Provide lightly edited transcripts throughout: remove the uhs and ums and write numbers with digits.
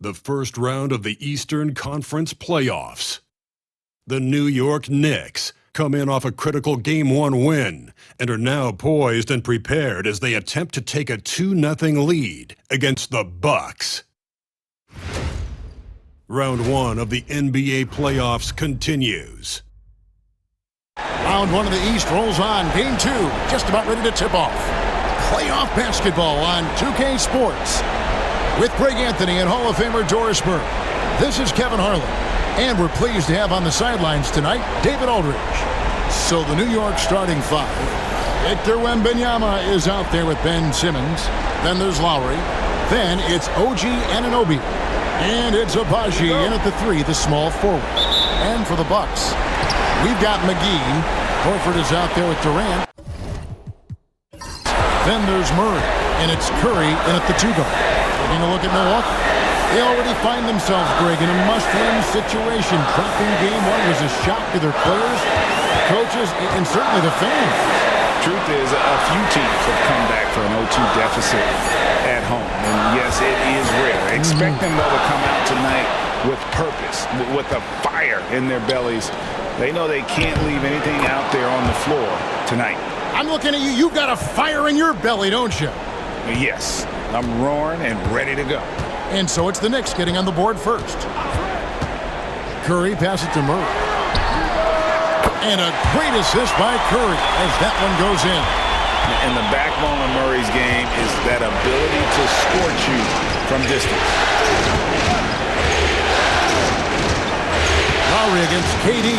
the first round of the Eastern Conference playoffs. The New York Knicks come in off a critical Game 1 win and are now poised and prepared as they attempt to take a 2-0 lead against the Bucks. Round 1 of the NBA playoffs continues. Round 1 of the East rolls on. Game 2 just about ready to tip off. Playoff basketball on 2K Sports. With Greg Anthony and Hall of Famer Doris Burke, this is Kevin Harlan. And we're pleased to have on the sidelines tonight, David Aldridge. So the New York starting five. Victor Wembanyama is out there with Ben Simmons. Then there's Lowry. Then it's OG Anunoby. And it's Abaji in at the 3, the small forward. And for the Bucks, we've got McGee. Horford is out there with Durant. Then there's Murray. And it's Curry in at the 2 guard. Taking a look at Milwaukee. They already find themselves, Greg, in a must-win situation. Dropping Game 1 was a shock to their players, coaches, and certainly the fans. Truth is, a few teams have come back for an 0-2 deficit at home. And yes, it is rare. Expect them, though, to come out tonight with purpose, with a fire in their bellies. They know they can't leave anything out there on the floor tonight. I'm looking at you. You've got a fire in your belly, don't you? Yes, I'm roaring and ready to go. And so it's the Knicks getting on the board first. Curry passes to Murray. And a great assist by Curry as that one goes in. And the backbone of Murray's game is that ability to scorch you from distance. Lowry against KD.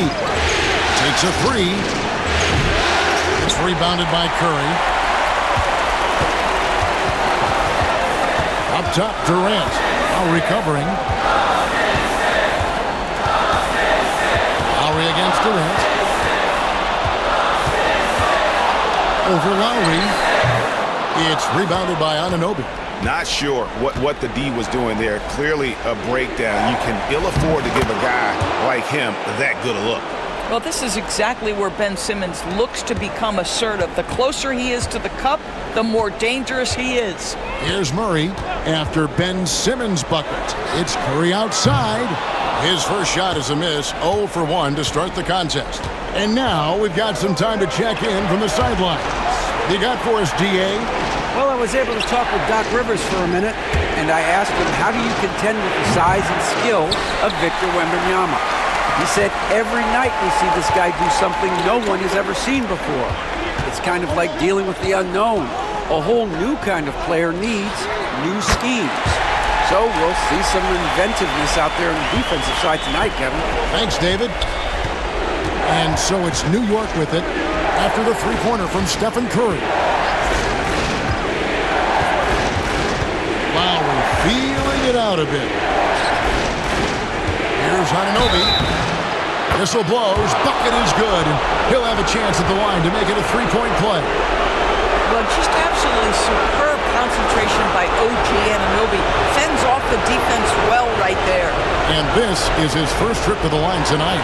Takes a 3. It's rebounded by Curry. Up top, Durant. Now recovering. Lowry against Durant. Over Lowry. It's rebounded by Anunoby. Not sure what the D was doing there. Clearly a breakdown. You can ill afford to give a guy like him that good a look. Well, this is exactly where Ben Simmons looks to become assertive. The closer he is to the cup, the more dangerous he is. Here's Murray after Ben Simmons' bucket. It's Curry outside. His first shot is a miss, 0 for 1 to start the contest. And now we've got some time to check in from the sidelines. You got for us, D.A.? Well, I was able to talk with Doc Rivers for a minute, and I asked him, how do you contend with the size and skill of Victor Wembanyama? He said, every night we see this guy do something no one has ever seen before. It's kind of like dealing with the unknown. A whole new kind of player needs new schemes. So we'll see some inventiveness out there on the defensive side tonight, Kevin. Thanks, David. And so it's New York with it after the three-pointer from Stephen Curry. Lowry feeling it out a bit. Here's Anunoby. Whistle blows. Bucket is good. And he'll have a chance at the line to make it a three-point play. Well, just absolutely superb concentration by OG Anunoby. Fends off the defense well right there. And this is his first trip to the line tonight.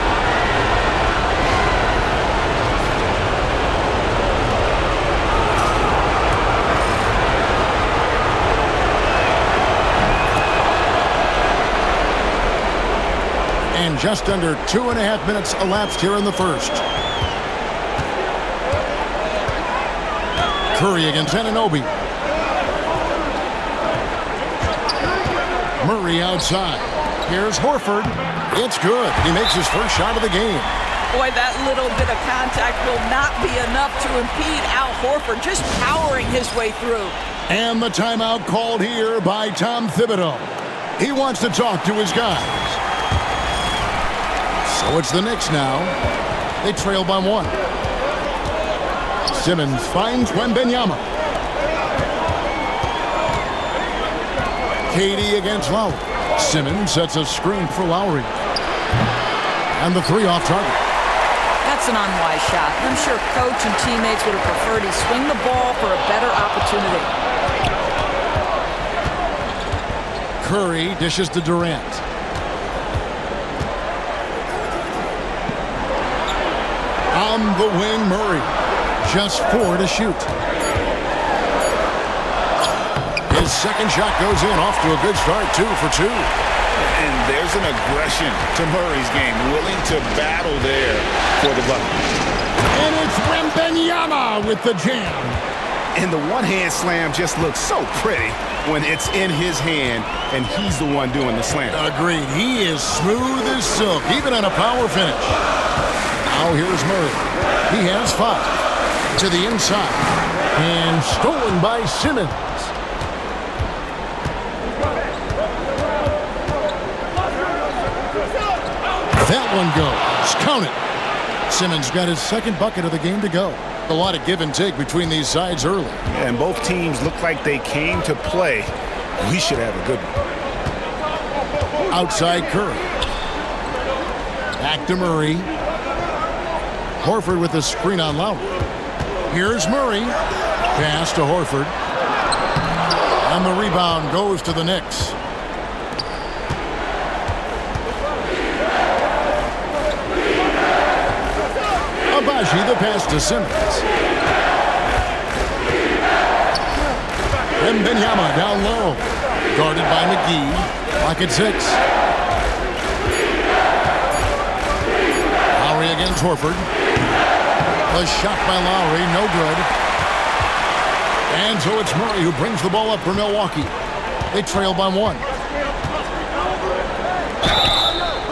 And just under 2.5 minutes elapsed here in the first. Curry against Anunoby. Murray outside. Here's Horford. It's good. He makes his first shot of the game. Boy, that little bit of contact will not be enough to impede Al Horford, just powering his way through. And the timeout called here by Tom Thibodeau. He wants to talk to his guys. So it's the Knicks now. They trail by 1. Simmons finds Wembanyama. KD against Lowry. Simmons sets a screen for Lowry. And the 3 off target. That's an unwise shot. I'm sure coach and teammates would have preferred he swing the ball for a better opportunity. Curry dishes to Durant. On the wing, Murray. Just 4 to shoot. His second shot goes in, off to a good start, 2 for 2. there's an aggression to Murray's game, willing to battle there for the bucket. And it's Wembanyama with the jam. And the one-hand slam just looks so pretty when it's in his hand and he's the one doing the slam. Agreed. He is smooth as silk, even on a power finish. Now here's Murray. He has 5 to the inside. And stolen by Simmons. That one goes. Count it. Simmons got his second bucket of the game to go. A lot of give and take between these sides early. Yeah, and both teams look like they came to play. We should have a good one. Outside Curry. Back to Murray. Horford with the screen on Lowry. Here's Murray. Pass to Horford. And the rebound goes to the Knicks. Abaji the pass to Simmons. Wembanyama down low. Guarded by McGee. Lock at 6. Lowry against Horford. The shot by Lowry, no good. And so it's Murray who brings the ball up for Milwaukee. They trail by 1.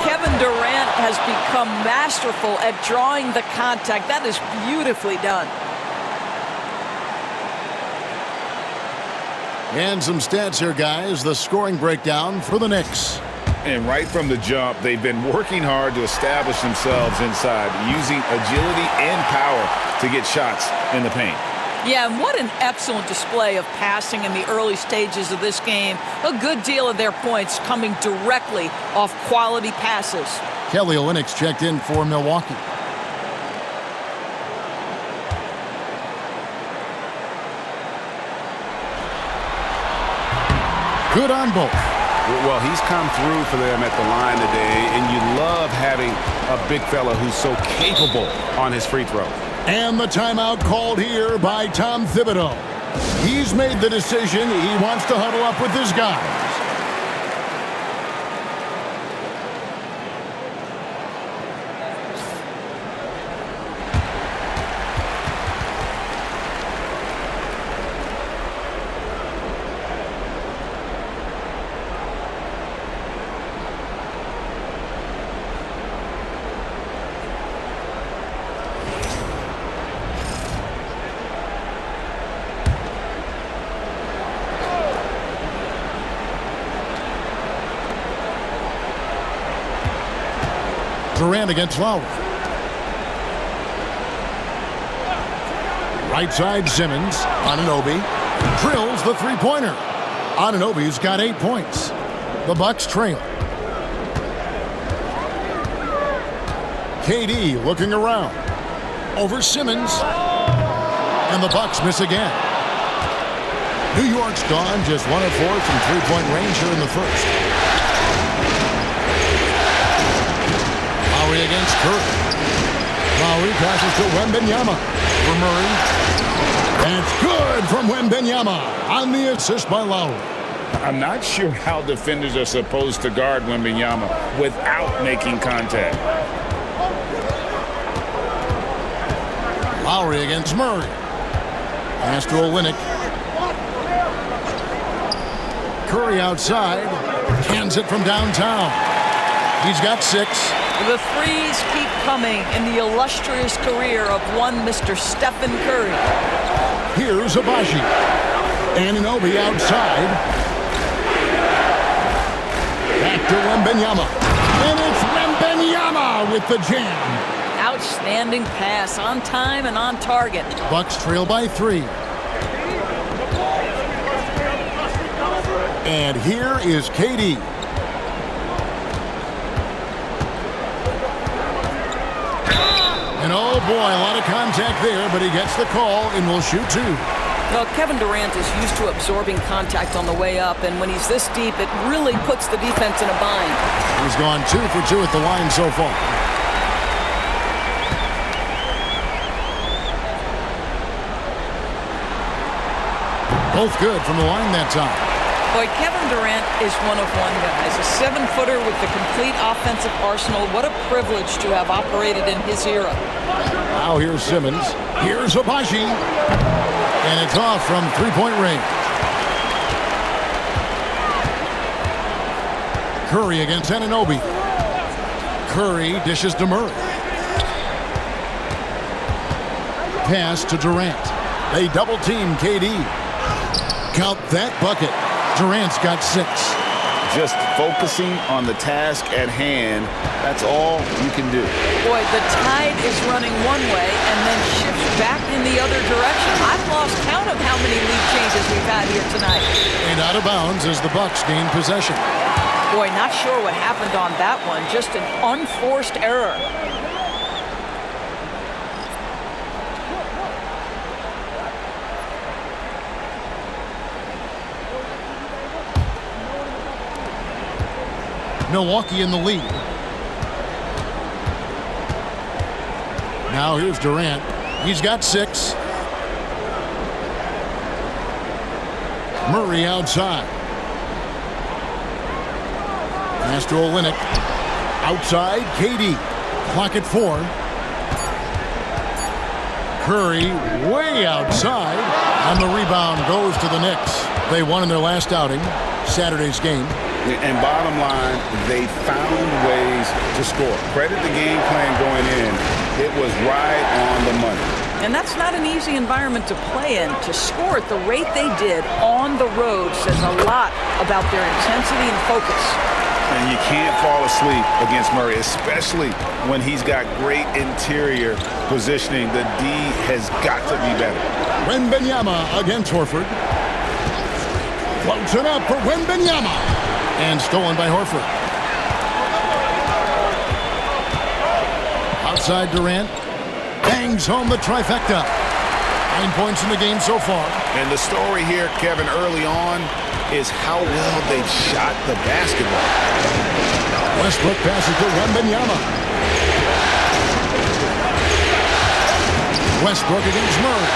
Kevin Durant has become masterful at drawing the contact. That is beautifully done. And some stats here, guys. The scoring breakdown for the Knicks. And right from the jump, they've been working hard to establish themselves inside, using agility and power to get shots in the paint. Yeah, and what an excellent display of passing in the early stages of this game. A good deal of their points coming directly off quality passes. Kelly Olynyk checked in for Milwaukee. Good on both. Well, he's come through for them at the line today, and you love having a big fella who's so capable on his free throw. And the timeout called here by Tom Thibodeau. He's made the decision. He wants to huddle up with his guys. Durant against Lowry. Right side Simmons. Anunoby drills the three-pointer. Anunoby's got 8 points. The Bucks trail. KD looking around. Over Simmons. And the Bucks miss again. New York's gone just 1 of 4 from three-point range here in the first. Lowry against Curry. Lowry passes to Wembanyama for Murray. That's good from Wembanyama on the assist by Lowry. I'm not sure how defenders are supposed to guard Wembanyama without making contact. Lowry against Murray. Pass to Olynyk. Curry outside. Cans it from downtown. He's got 6. The threes keep coming in the illustrious career of one Mr. Stephen Curry. Here's Abaji. Anunoby outside. Back to Wembanyama. And it's Wembanyama with the jam. Outstanding pass, on time and on target. Bucks trail by 3. And here is KD. And oh boy, a lot of contact there, but he gets the call and will shoot 2. Well, Kevin Durant is used to absorbing contact on the way up, and when he's this deep, it really puts the defense in a bind. He's gone 2 for 2 at the line so far. Both good from the line that time. Boy, Kevin Durant is one of one guys. A 7-footer with the complete offensive arsenal. What a privilege to have operated in his era. Now here's Simmons. Here's Abaji. And it's off from three-point range. Curry against Anunoby. Curry dishes to Murray. Pass to Durant. They double-team KD. Count that bucket. Durant's got 6. Just focusing on the task at hand, that's all you can do. Boy, the tide is running one way and then shifts back in the other direction. I've lost count of how many lead changes we've had here tonight. And out of bounds as the Bucks gain possession. Boy, not sure what happened on that one. Just an unforced error. Milwaukee in the lead. Now here's Durant. He's got 6. Murray outside. Pass to Olynyk. Outside, KD. Clock at 4. Curry way outside. And the rebound goes to the Knicks. They won in their last outing, Saturday's game. And bottom line, they found ways to score. Credit the game plan going in. It was right on the money. And that's not an easy environment to play in. To score at the rate they did on the road says a lot about their intensity and focus. And you can't fall asleep against Murray, especially when he's got great interior positioning. The D has got to be better. Wembanyama against Horford. Floats it up for Wembanyama. And stolen by Horford. Outside Durant. Bangs home the trifecta. 9 points in the game so far. And the story here, Kevin, early on is how well they've shot the basketball. Westbrook passes to Wembanyama. Westbrook against Murray.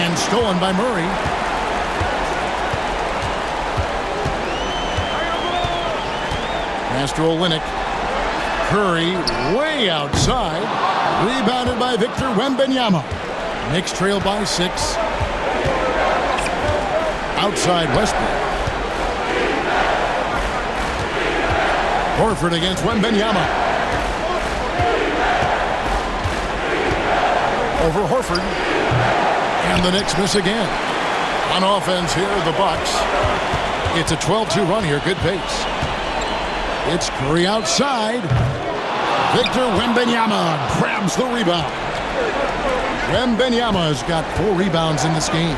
And stolen by Murray. Pass to Olynyk. Curry way outside. Rebounded by Victor Wembanyama. Knicks trail by 6. Outside Westbrook. Horford against Wembanyama. Over Horford. And the Knicks miss again. On offense here, the Bucks. It's a 12-2 run here. Good pace. It's Curry outside. Victor Wembanyama grabs the rebound. Wembanyama's got 4 rebounds in this game.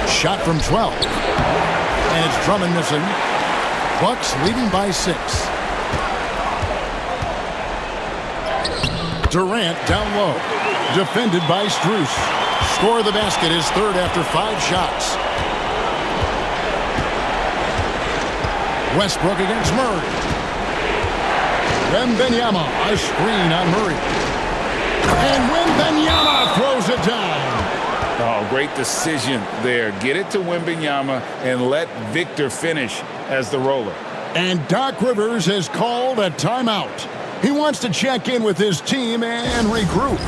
Shot from 12. And it's Drummond missing. Bucks leading by 6. Durant down low. Defended by Strus. Score of the basket is 3rd after 5 shots. Westbrook against Murray. Wembanyama, a screen on Murray. And Wembanyama throws it down. Oh, great decision there. Get it to Wembanyama and let Victor finish as the roller. And Doc Rivers has called a timeout. He wants to check in with his team and regroup.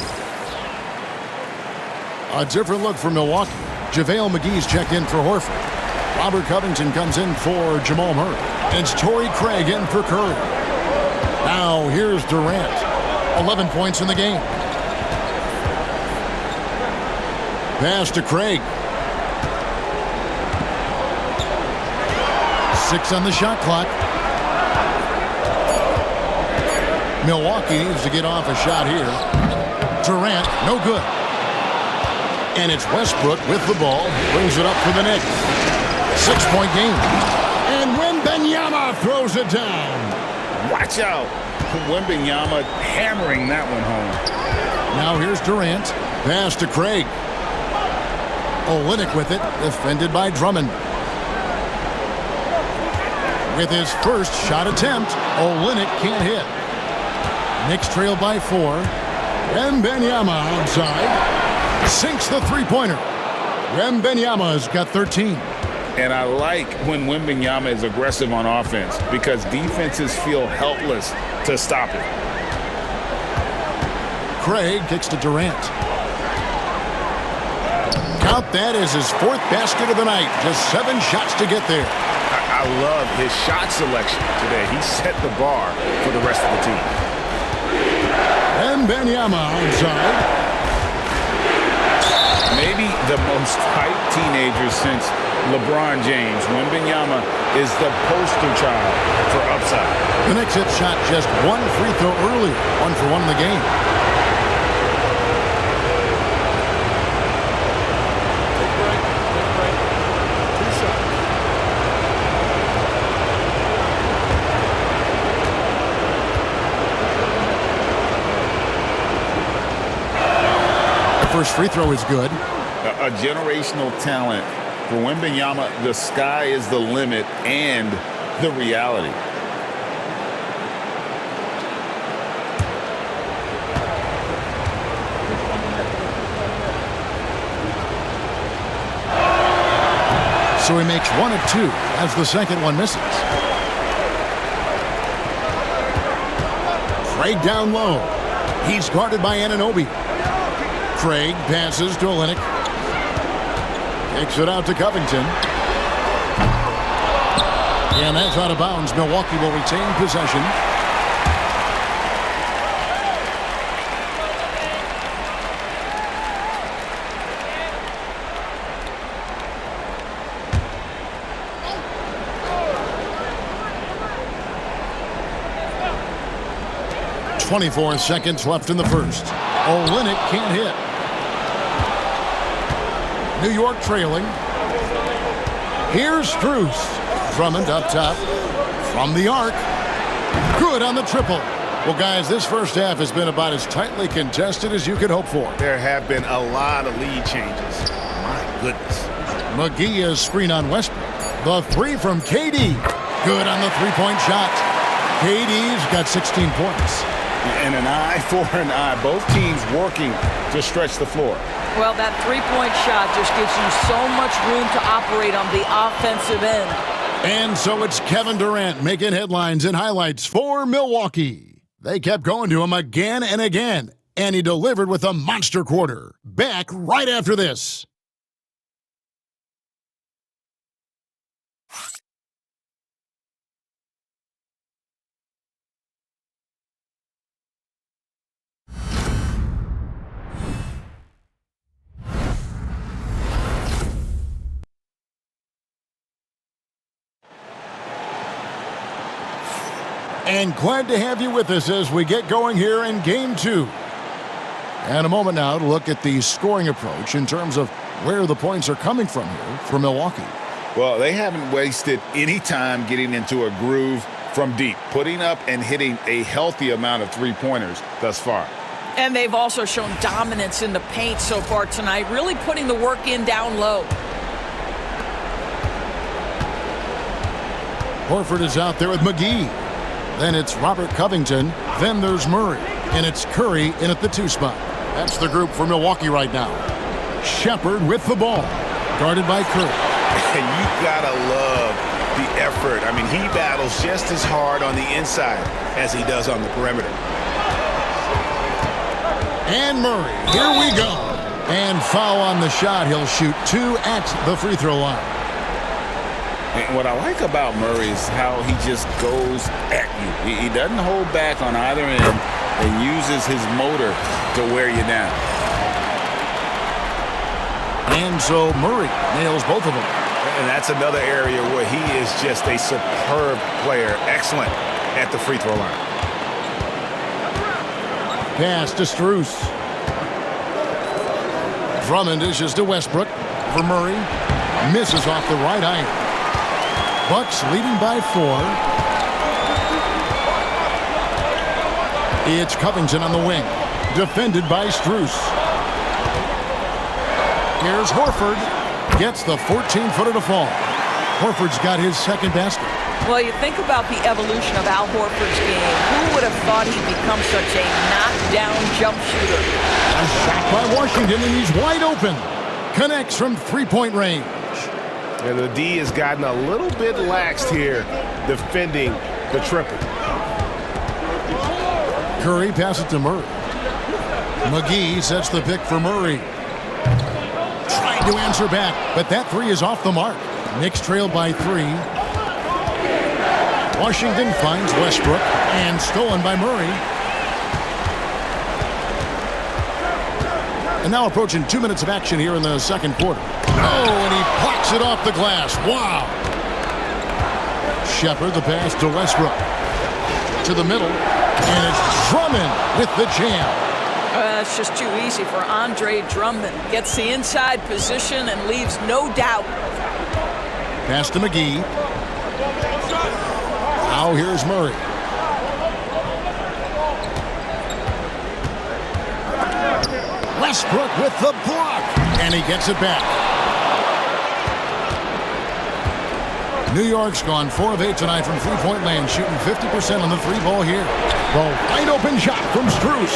A different look for Milwaukee. JaVale McGee's checked in for Horford. Robert Covington comes in for Jamal Murray. It's Torrey Craig in for Curry. Now here's Durant. 11 points in the game. Pass to Craig. 6 on the shot clock. Milwaukee needs to get off a shot here. Durant, no good. And it's Westbrook with the ball. Brings it up for the Knicks. 6-point game. And Wembanyama throws it down. Watch out. Wembanyama hammering that one home. Now here's Durant. Pass to Craig. Olynyk with it. Defended by Drummond. With his first shot attempt, Olynyk can't hit. Knicks trail by 4. Wembanyama outside. Sinks the three-pointer. Wembanyama's got 13. And I like when Wembanyama is aggressive on offense because defenses feel helpless to stop it. Craig kicks to Durant. Count that as his 4th basket of the night. Just 7 shots to get there. I love his shot selection today. He set the bar for the rest of the team. And Wembanyama outside. Maybe the most hyped teenager since LeBron James. Wembanyama is the poster child for upside. The Knicks have shot just 1 free throw earlier. 1 for 1 in the game. First free throw is good. A generational talent. For Wembanyama, the sky is the limit and the reality. So he makes 1 of 2 as the second one misses. Craig down low. He's guarded by Anunoby. Craig passes to Olynyk. Takes it out to Covington. And that's out of bounds. Milwaukee will retain possession. .24 seconds left in the first. Olynyk can't hit. New York trailing. Here's Strus. Drummond up top. From the arc. Good on the triple. Well, guys, this first half has been about as tightly contested as you could hope for. There have been a lot of lead changes. My goodness. McGee is screen on Westbrook. The 3 from KD. Good on the three-point shot. KD's got 16 points. And an eye for an eye. Both teams working to stretch the floor. Well, that three-point shot just gives you so much room to operate on the offensive end. And so it's Kevin Durant making headlines and highlights for Milwaukee. They kept going to him again and again, and he delivered with a monster quarter. Back right after this. And glad to have you with us as we get going here in Game 2. And a moment now to look at the scoring approach in terms of where the points are coming from here for Milwaukee. Well, they haven't wasted any time getting into a groove from deep, putting up and hitting a healthy amount of three-pointers thus far. And they've also shown dominance in the paint so far tonight, really putting the work in down low. Horford is out there with McGee. Then it's Robert Covington. Then there's Murray. And it's Curry in at the 2 spot. That's the group for Milwaukee right now. Shepard with the ball. Guarded by Curry. And you gotta love the effort. I mean, he battles just as hard on the inside as he does on the perimeter. And Murray. Here we go. And foul on the shot. He'll shoot 2 at the free throw line. And what I like about Murray is how he just goes at you. He doesn't hold back on either end and uses his motor to wear you down. And so Murray nails both of them. And that's another area where he is just a superb player. Excellent at the free throw line. Pass to Strus. Drummond dishes to Westbrook for Murray. Misses off the right iron. Bucks leading by 4. It's Covington on the wing. Defended by Strus. Here's Horford. Gets the 14-footer to fall. Horford's got his second basket. Well, you think about the evolution of Al Horford's game. Who would have thought he'd become such a knockdown jump shooter? A shot by Washington, and he's wide open. Connects from three-point range. And the D has gotten a little bit laxed here defending the triple. Curry passes to Murray. McGee sets the pick for Murray. Trying to answer back, but that three is off the mark. Knicks trailed by 3. Washington finds Westbrook and stolen by Murray. And now approaching 2 minutes of action here in the second quarter. Oh, and he blocks it off the glass. Wow. Shepard the pass to Westbrook. To the middle. And it's Drummond with the jam. It's just too easy for Andre Drummond. Gets the inside position and leaves no doubt. Pass to McGee. Now here's Murray. Westbrook with the block. And he gets it back. New York's gone 4 of 8 tonight from three-point land, shooting 50% on the three ball here. The wide open shot from Strus.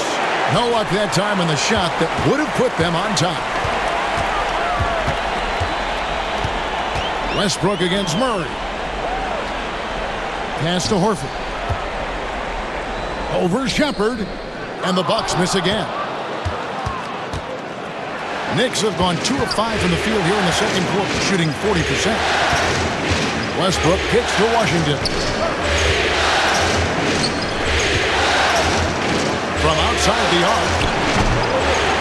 No luck that time in the shot that would have put them on top. Westbrook against Murray. Pass to Horford. Over Shepard. And the Bucks miss again. Knicks have gone 2 of 5 from the field here in the second quarter, shooting 40%. Westbrook kicks to Washington. From outside the arc.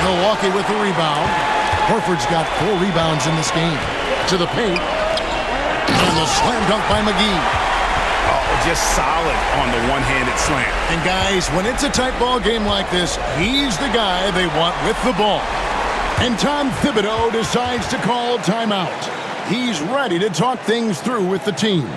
Milwaukee with the rebound. Horford's got 4 rebounds in this game. To the paint. And the slam dunk by McGee. Oh, just solid on the one-handed slam. And guys, when it's a tight ball game like this, he's the guy they want with the ball. And Tom Thibodeau decides to call timeout. He's ready to talk things through with the team.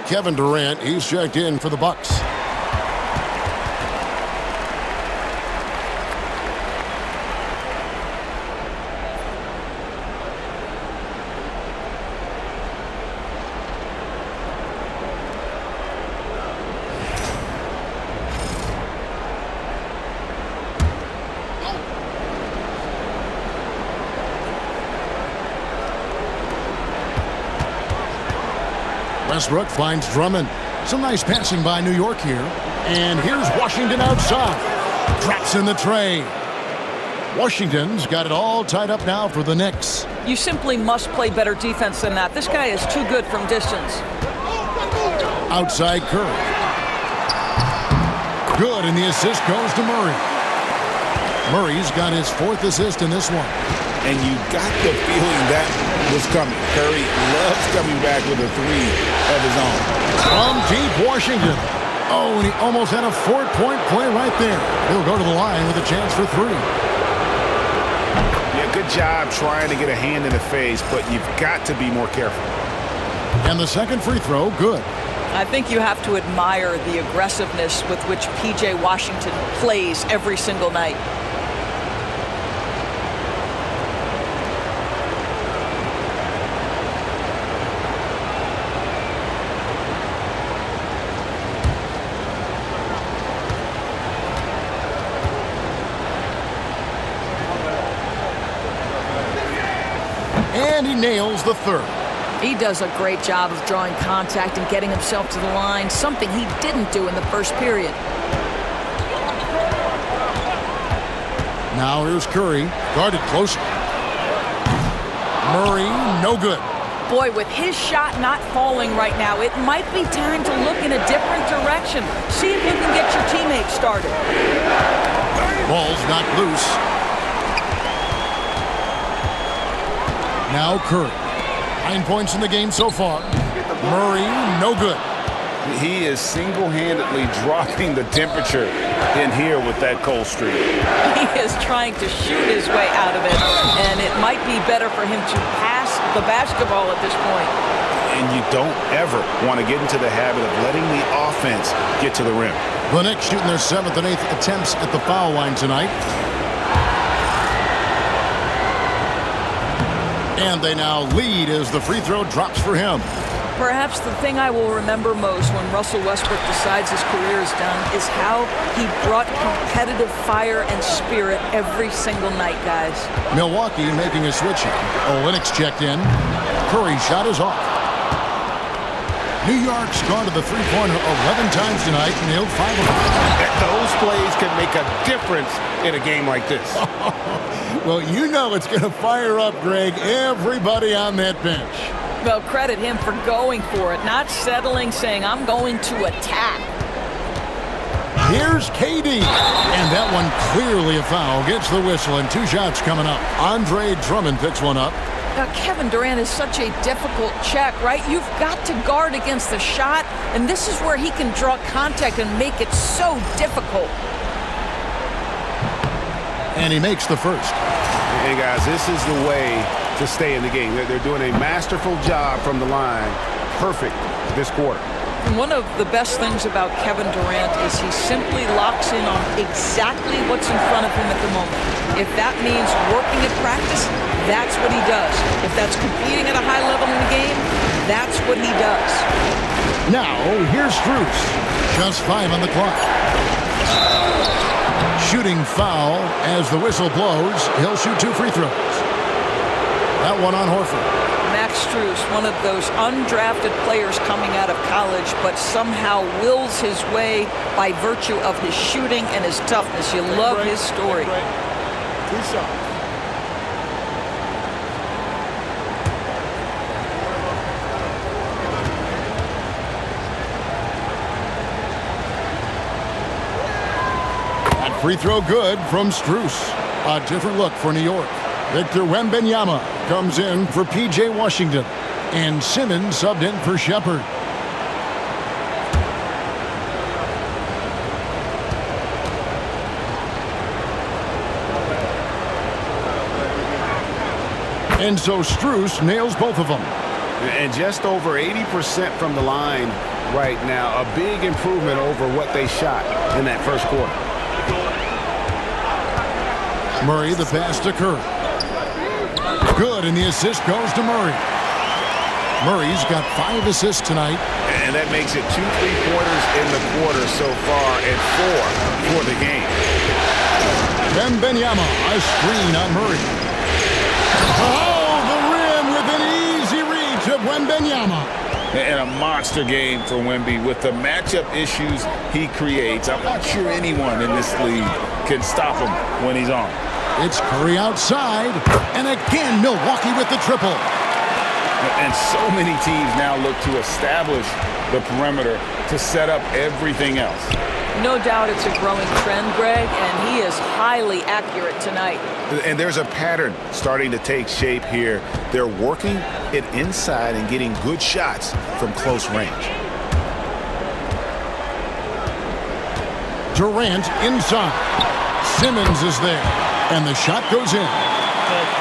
Kevin Durant, he's checked in for the Bucks. Westbrook finds Drummond. Some nice passing by New York here. And here's Washington outside. Drops in the tray. Washington's got it all tied up now for the Knicks. You simply must play better defense than that. This guy is too good from distance. Outside Curry. Good, and the assist goes to Murray. Murray's got his 4th assist in this one. And you got the feeling that was coming. Curry loves coming back with a 3 of his own. From deep Washington. Oh, and he almost had a 4-point play right there. He'll go to the line with a chance for 3. Yeah, good job trying to get a hand in the face, but you've got to be more careful. And the second free throw, good. I think you have to admire the aggressiveness with which P.J. Washington plays every single night. And he nails the 3rd. He does a great job of drawing contact and getting himself to the line, something he didn't do in the first period. Now here's Curry, guarded closer. Murray, no good. Boy, with his shot not falling right now, it might be time to look in a different direction. See if you can get your teammates started. Ball's not loose. Now Curry. 9 points in the game so far. Murray, no good. He is single-handedly dropping the temperature in here with that cold streak. He is trying to shoot his way out of it, and it might be better for him to pass the basketball at this point. And you don't ever want to get into the habit of letting the offense get to the rim. The Knicks shooting their 7th and 8th attempts at the foul line tonight. And they now lead as the free throw drops for him. Perhaps the thing I will remember most when Russell Westbrook decides his career is done is how he brought competitive fire and spirit every single night, guys. Milwaukee making a switch. Olynyk checked in. Curry's shot is off. New York's gone to the three-pointer 11 times tonight, nailed 5 of them. Those plays can make a difference in a game like this. Well, you know it's going to fire up, Greg, everybody on that bench. Well, credit him for going for it, not settling, saying, I'm going to attack. Here's KD. And that one clearly a foul. Gets the whistle, and 2 shots coming up. Andre Drummond picks one up. Now, Kevin Durant is such a difficult check, right? You've got to guard against the shot, and this is where he can draw contact and make it so difficult. And he makes the first. Hey, guys, this is the way to stay in the game. They're doing a masterful job from the line. Perfect this quarter. And one of the best things about Kevin Durant is he simply locks in on exactly what's in front of him at the moment. If that means working at practice, that's what he does. If that's competing at a high level in the game, that's what he does. Now, here's Strus. Just 5 on the clock. Shooting foul as the whistle blows. He'll shoot 2 free throws. That one on Horford. Max Strus, one of those undrafted players coming out of college, but somehow wills his way by virtue of his shooting and his toughness. You love his story. 2 shots. That free throw good from Strus. A different look for New York. Victor Wembanyama comes in for P.J. Washington. And Simmons subbed in for Shepard. And so Strus nails both of them. And just over 80% from the line right now. A big improvement over what they shot in that first quarter. Murray, the pass to Curry. Good, and the assist goes to Murray. Murray's got 5 assists tonight. And that makes it 2 3-pointers in the quarter so far and 4 for the game. Wembanyama, a screen on Murray. Oh, the rim with an easy reach of Wembanyama. And a monster game for Wemby with the matchup issues he creates. I'm not sure anyone in this league can stop him when he's on. It's Curry outside, and again Milwaukee with the triple. And so many teams now look to establish the perimeter to set up everything else. No doubt it's a growing trend, Greg, and he is highly accurate tonight. And there's a pattern starting to take shape here. They're working it inside and getting good shots from close range. Durant inside. Simmons is there, and the shot goes in.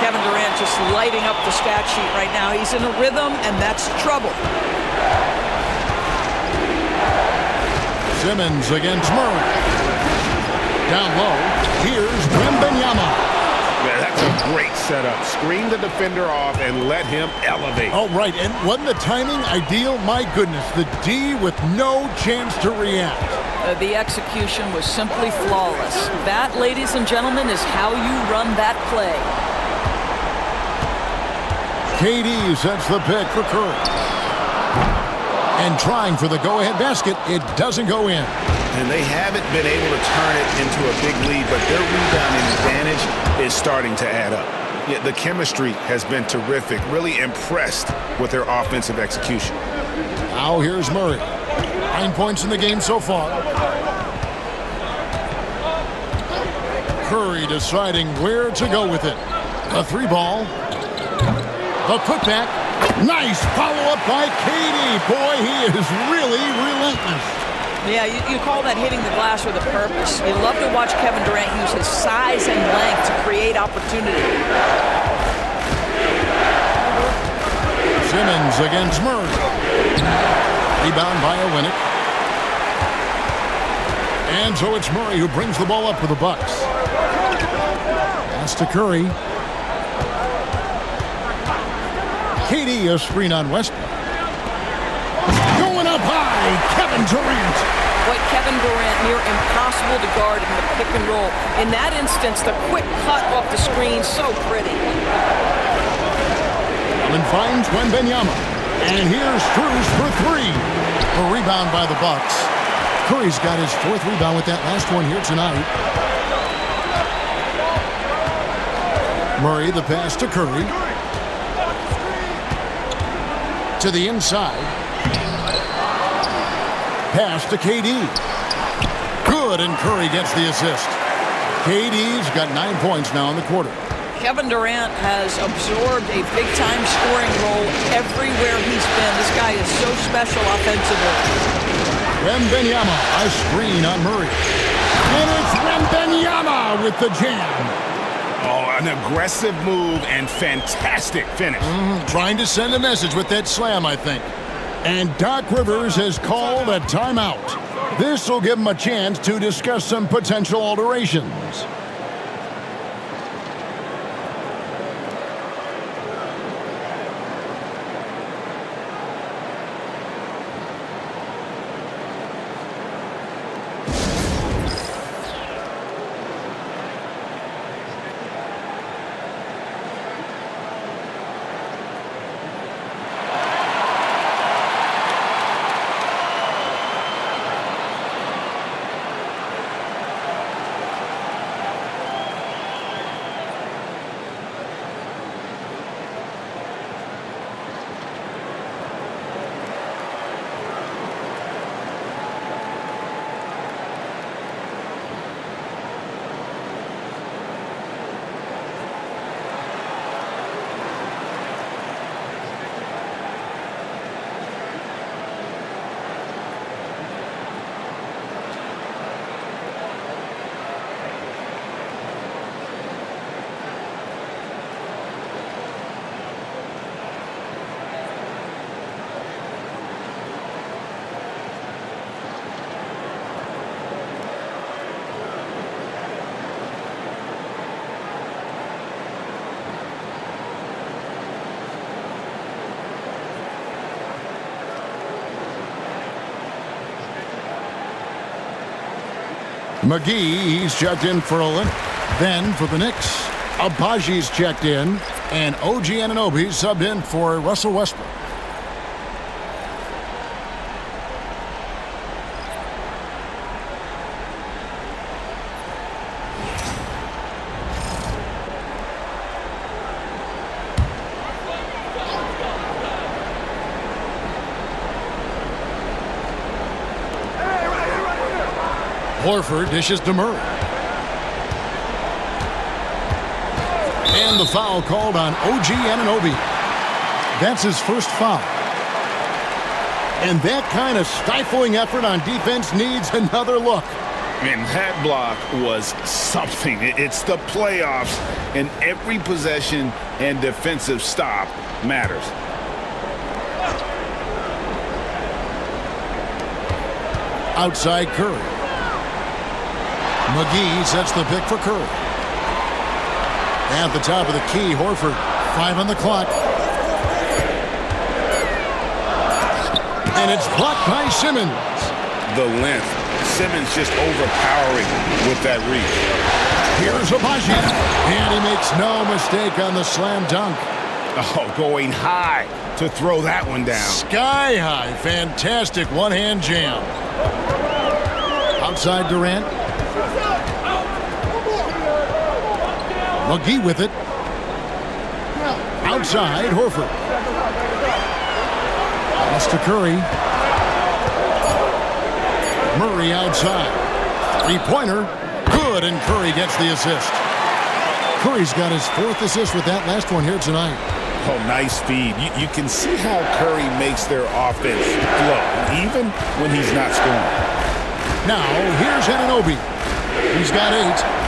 Kevin Durant just lighting up the stat sheet right now. He's in a rhythm, and that's trouble. Simmons against Murray. Down low, here's Wembanyama. Yeah, that's a great setup. Screen the defender off and let him elevate. Oh, right, and wasn't the timing ideal? My goodness, the D with no chance to react. The execution was simply flawless. That, ladies and gentlemen, is how you run that play. KD sets the pick for Curry. And trying for the go-ahead basket, it doesn't go in. And they haven't been able to turn it into a big lead, but their rebounding advantage is starting to add up. Yeah, the chemistry has been terrific. Really impressed with their offensive execution. Now here's Murray. 9 points in the game so far. Curry deciding where to go with it. The 3-ball. The putback. Nice follow-up by KD. Boy, he is really relentless. Yeah, you call that hitting the glass with a purpose. You love to watch Kevin Durant use his size and length to create opportunity. Simmons against Murray. Rebound by Olynyk. And so it's Murray who brings the ball up for the Bucks. Pass to Curry. KD, a screen on Westbrook. Going up high, Kevin Durant. Boy, Kevin Durant, near impossible to guard in the pick and roll. In that instance, the quick cut off the screen, so pretty. Allen finds Wembanyama. And here's Strus for 3. A rebound by the Bucks. Curry's got his 4th rebound with that last one here tonight. Murray, the pass to Curry. To the inside. Pass to KD. Good, and Curry gets the assist. KD's got 9 points now in the quarter. Kevin Durant has absorbed a big-time scoring role everywhere he's been. This guy is so special offensively. Wembanyama, a screen on Murray. And it's Wembanyama with the jam. Oh, an aggressive move and fantastic finish. Trying to send a message with that slam, I think. And Doc Rivers has called a timeout. This will give him a chance to discuss some potential alterations. McGee, he's checked in for Olynyk. Then for the Knicks, Abaji's checked in, and OG Anunoby subbed in for Russell Westbrook. Horford dishes to Murray. And the foul called on OG Anunoby. That's his first foul. And that kind of stifling effort on defense needs another look. And that block was something. It's the playoffs, and every possession and defensive stop matters. Outside Curry. McGee sets the pick for Curry. At the top of the key, Horford. 5 on the clock. And it's blocked by Simmons. The length. Simmons just overpowering with that reach. Here's Abaji. And he makes no mistake on the slam dunk. Oh, going high to throw that one down. Sky high. Fantastic one-hand jam. Outside Durant. McGee with it. Outside, Horford. Pass to Curry. Murray outside. Three-pointer. Good, and Curry gets the assist. Curry's got his 4th assist with that last one here tonight. Oh, nice feed. You can see how Curry makes their offense flow, even when he's not scoring. Now, here's Anunoby. He's got 8.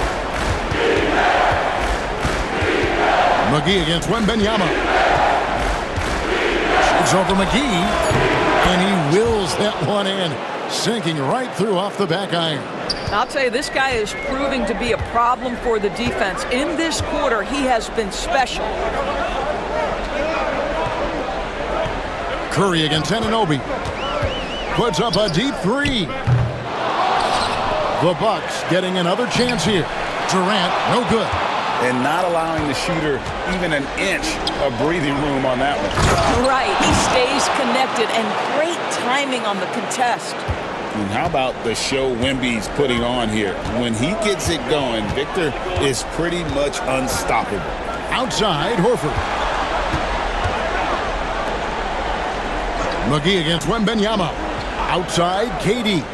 McGee against Wembanyama. Shoots over McGee, and he wills that one in, sinking right through off the back iron. I'll tell you, this guy is proving to be a problem for the defense. In this quarter, he has been special. Curry against Anunoby. Puts up a deep 3. The Bucks getting another chance here. Durant, no good. And not allowing the shooter even an inch of breathing room on that one. Right, he stays connected, and great timing on the contest. And how about the show Wemby's putting on here? When he gets it going, Victor is pretty much unstoppable. Outside, Horford. McGee against Wembanyama. Outside, KD.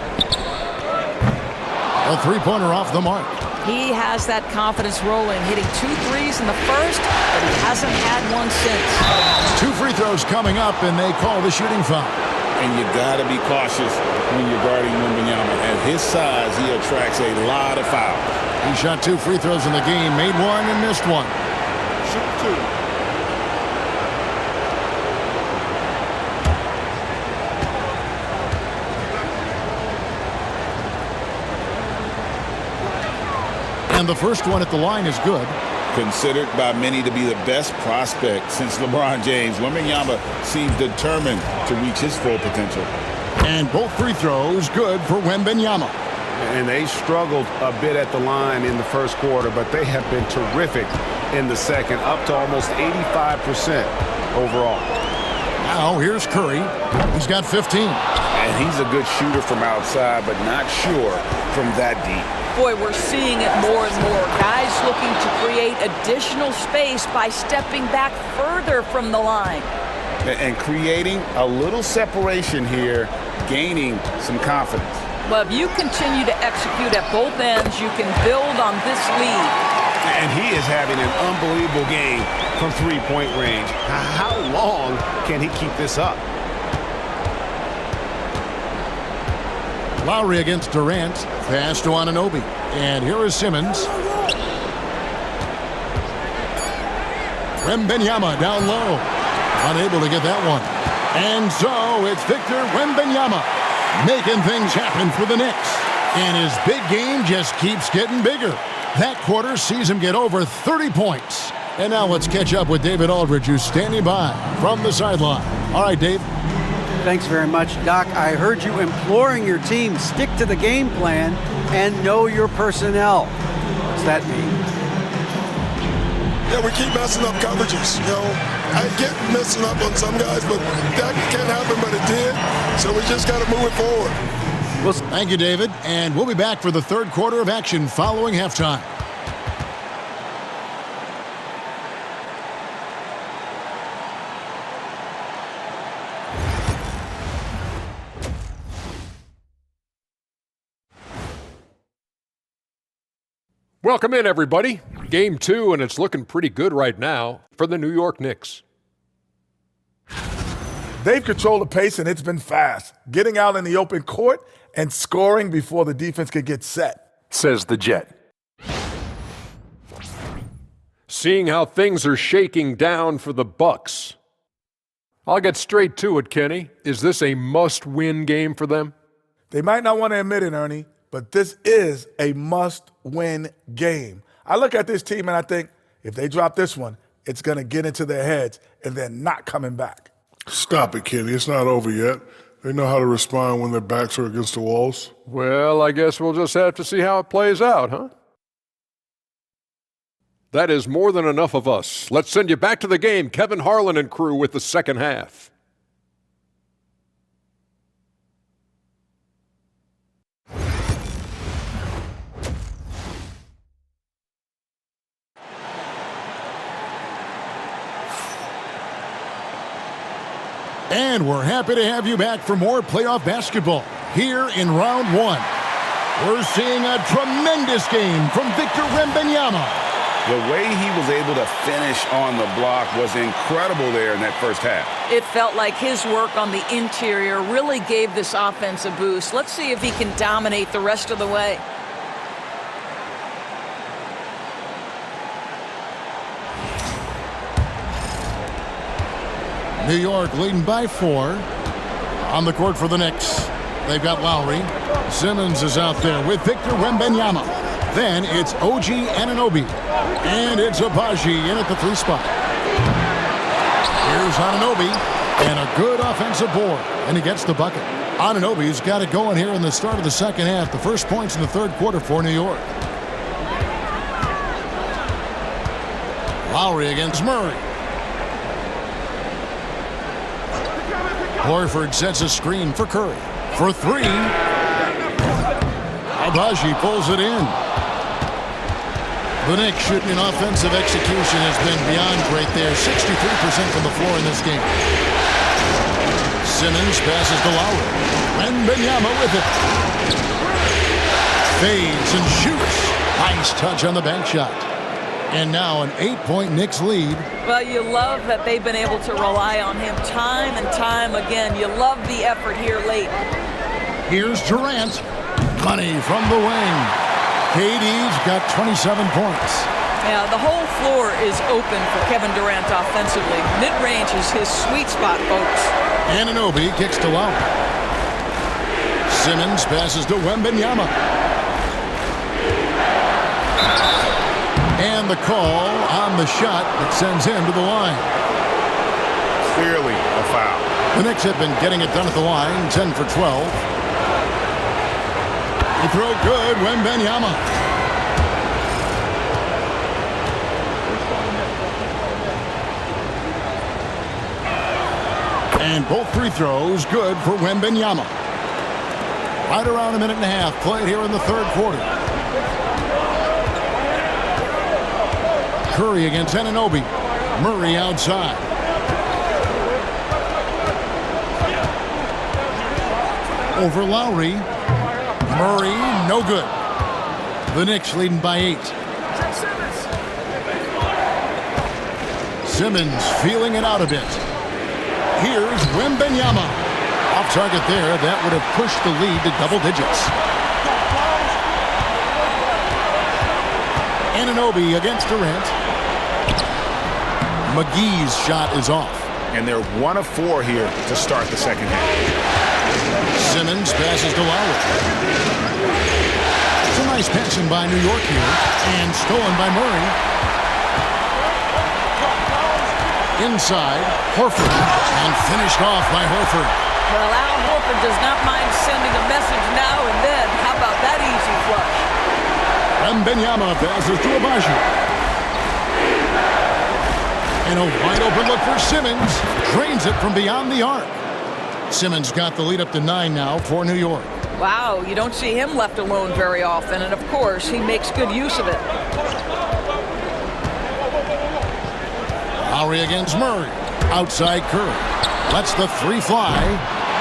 A three-pointer off the mark. He has that confidence rolling, hitting 2 threes in the first, but he hasn't had one since. 2 free throws coming up, and they call the shooting foul. And you got to be cautious when you're guarding Wembanyama. At his size, he attracts a lot of fouls. He shot 2 free throws in the game, made 1 and missed 1. Shoot 2. And the first one at the line is good. Considered by many to be the best prospect since LeBron James, Wembanyama seems determined to reach his full potential. And both free throws good for Wembanyama. And they struggled a bit at the line in the first quarter, but they have been terrific in the second, up to almost 85% overall. Now here's Curry. He's got 15. And he's a good shooter from outside, but not sure from that deep. Boy, we're seeing it more and more. Guys looking to create additional space by stepping back further from the line. And creating a little separation here, gaining some confidence. Well, if you continue to execute at both ends, you can build on this lead. And he is having an unbelievable game from three-point range. How long can he keep this up? Lowry against Durant. Pass to Anunoby. And here is Simmons. Wembanyama down low. Unable to get that one. And so it's Victor Wembanyama making things happen for the Knicks. And his big game just keeps getting bigger. That quarter sees him get over 30 points. And now let's catch up with David Aldridge, who's standing by from the sideline. All right, Dave. Thanks very much, Doc. I heard you imploring your team stick to the game plan and know your personnel. What's that mean? Yeah, we keep messing up coverages. You know, I get messing up on some guys, but that can't happen, but it did. So we just got to move it forward. Well, thank you, David. And we'll be back for the third quarter of action following halftime. Welcome in, everybody. Game 2, and it's looking pretty good right now for the New York Knicks. They've controlled the pace, and it's been fast, getting out in the open court and scoring before the defense could get set, says the Jet. Seeing how things are shaking down for the Bucks. I'll get straight to it, Kenny. Is this a must-win game for them? They might not want to admit it, Ernie, but this is a must-win game. I look at this team and I think, if they drop this one, it's going to get into their heads and they're not coming back. Stop it, Kenny. It's not over yet. They know how to respond when their backs are against the walls. Well, I guess we'll just have to see how it plays out, huh? That is more than enough of us. Let's send you back to the game, Kevin Harlan and crew, with the second half. And we're happy to have you back for more playoff basketball here in round one. We're seeing a tremendous game from Victor Wembanyama. The way he was able to finish on the block was incredible there in that first half. It felt like his work on the interior really gave this offense a boost. Let's see if he can dominate the rest of the way. New York leading by 4. On the court for the Knicks, they've got Lowry. Simmons is out there with Victor Wembanyama. Then it's OG Anunoby. And it's Abaji in at the 3 spot. Here's Anunoby. And a good offensive board. And he gets the bucket. Anunoby's got it going here in the start of the second half. The first points in the third quarter for New York. Lowry against Murray. Horford sets a screen for Curry. For 3. Abaji pulls it in. The Knicks shooting in offensive execution has been beyond great there. 63% from the floor in this game. Simmons passes to Lowry. Wembanyama with it. Fades and shoots. Nice touch on the bank shot. And now an 8-point Knicks lead. Well, you love that they've been able to rely on him time and time again. You love the effort here late. Here's Durant. Money from the wing. KD's got 27 points. Yeah, the whole floor is open for Kevin Durant offensively. Mid-range is his sweet spot, folks. Anunoby kicks to Lowry. Simmons passes to Wembanyama. And the call on the shot that sends him to the line. Clearly a foul. The Knicks have been getting it done at the line, 10 for 12. He throw good, Wembanyama. And both free throws good for Wembanyama. Right around a minute and a half played here in the third quarter. Curry against Anunoby. Murray outside. Over Lowry. Murray, no good. The Knicks leading by 8. Simmons feeling it out a bit. Here's Wembanyama. Off target there. That would have pushed the lead to double digits. Anunoby against Durant. McGee's shot is off. And they're 1 of 4 here to start the second half. Simmons passes to Lowry. It's a nice passing by New York here. And stolen by Murray. Inside, Horford. And finished off by Horford. Well, Al Horford does not mind sending a message now and then. How about that easy flush? Wembanyama passes to Abaji. And a wide open look for Simmons. Drains it from beyond the arc. Simmons got the lead up to 9 now for New York. Wow, you don't see him left alone very often. And, of course, he makes good use of it. Lowry against Murray. Outside Curry. Lets the 3 fly.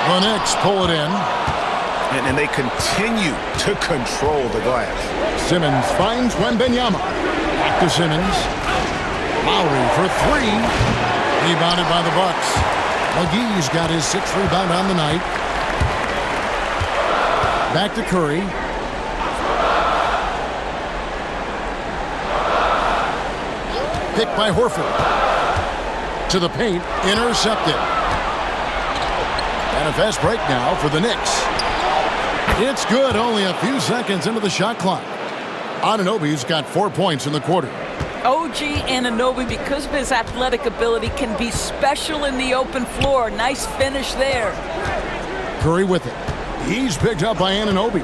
The Knicks pull it in. And they continue to control the glass. Simmons finds Wembanyama. Back to Simmons. Lowry for 3. Rebounded by the Bucks. McGee's got his 6th rebound on the night. Back to Curry. Picked by Horford. To the paint. Intercepted. And a fast break now for the Knicks. It's good. Only a few seconds into the shot clock. Anunoby's got 4 points in the quarter. OG Anunoby, because of his athletic ability, can be special in the open floor. Nice finish there. Curry with it. He's picked up by Anunoby.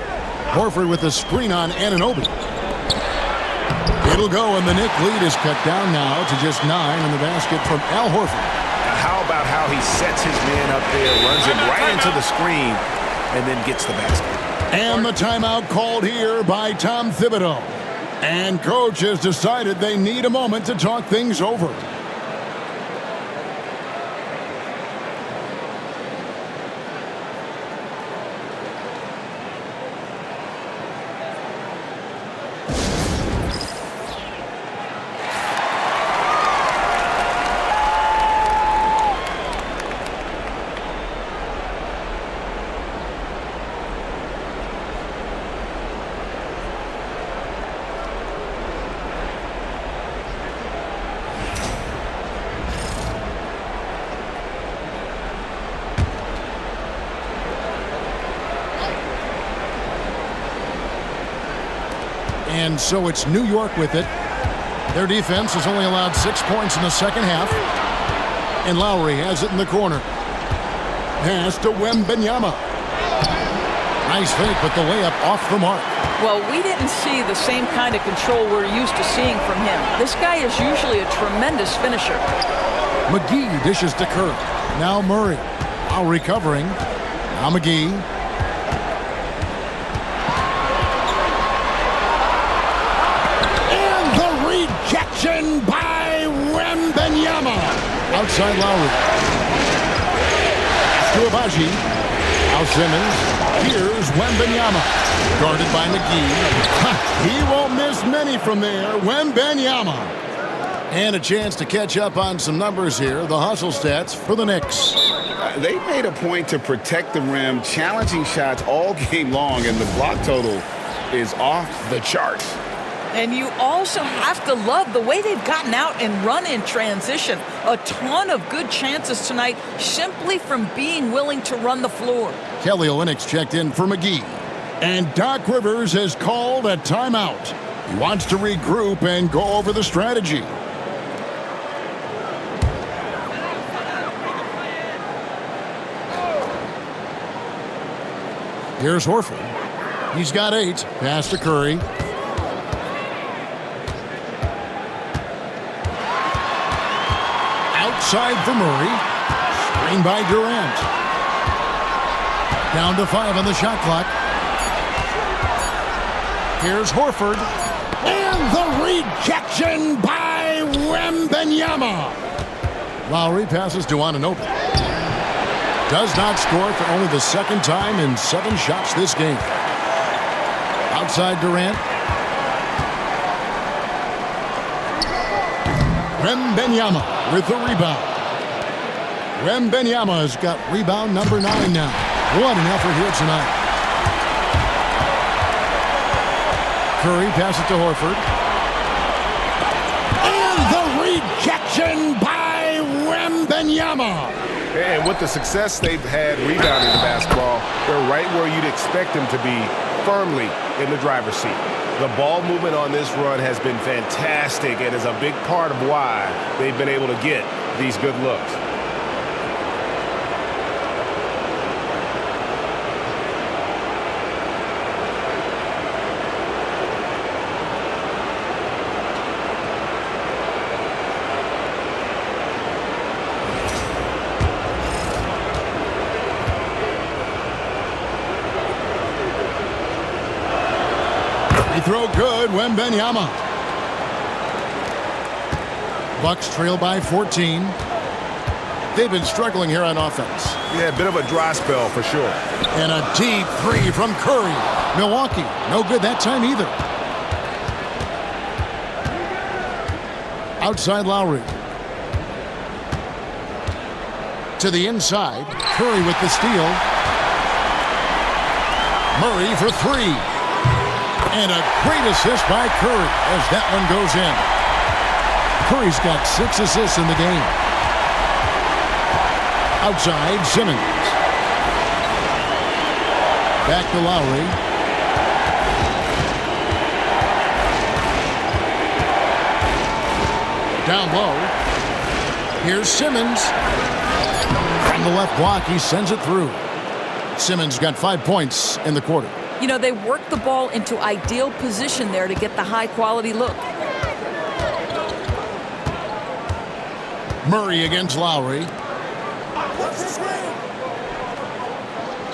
Horford with the screen on Anunoby. It'll go, and the Knicks lead is cut down now to just 9 in the basket from Al Horford. How about how he sets his man up there, runs him right into the screen, and then gets the basket. And the timeout called here by Tom Thibodeau. And coach has decided they need a moment to talk things over. And so it's New York with it. Their defense has only allowed 6 points in the second half. And Lowry has it in the corner. Pass to Wembanyama. Nice fake, but the layup off the mark. Well, we didn't see the same kind of control we're used to seeing from him. This guy is usually a tremendous finisher. McGee dishes to Kerr. Now Murray. Now recovering. Now McGee. And the rejection by Wembanyama. Outside Lowry. To Abaji. Now Simmons. Here's Wembanyama. Guarded by McGee. He won't miss many from there. Wembanyama. And a chance to catch up on some numbers here. The hustle stats for the Knicks. They made a point to protect the rim, challenging shots all game long, and the block total is off the charts. And you also have to love the way they've gotten out and run in transition. A ton of good chances tonight simply from being willing to run the floor. Kelly Olynyk's checked in for McGee. And Doc Rivers has called a timeout. He wants to regroup and go over the strategy. Here's Horford. He's got 8. Pass to Curry. Outside for Murray. Screen by Durant. Down to 5 on the shot clock. Here's Horford. And the rejection by Wembanyama. Lowry passes to Anunoby. Does not score for only the second time in 7 shots this game. Outside Durant. Wembanyama with the rebound. Wembanyama has got rebound number 9 now. What an effort here tonight. Curry passes it to Horford. And the rejection by Wembanyama. And with the success they've had rebounding the basketball, they're right where you'd expect them to be, firmly in the driver's seat. The ball movement on this run has been fantastic and is a big part of why they've been able to get these good looks. Throw good, Wembanyama. Bucks trail by 14. They've been struggling here on offense. Yeah, a bit of a dry spell for sure. And a deep 3 from Curry. Milwaukee, no good that time either. Outside Lowry. To the inside, Curry with the steal. Murray for 3. And a great assist by Curry as that one goes in. Curry's got 6 assists in the game. Outside, Simmons. Back to Lowry. Down low. Here's Simmons. From the left block, he sends it through. Simmons got 5 points in the quarter. You know, they work the ball into ideal position there to get the high-quality look. Murray against Lowry.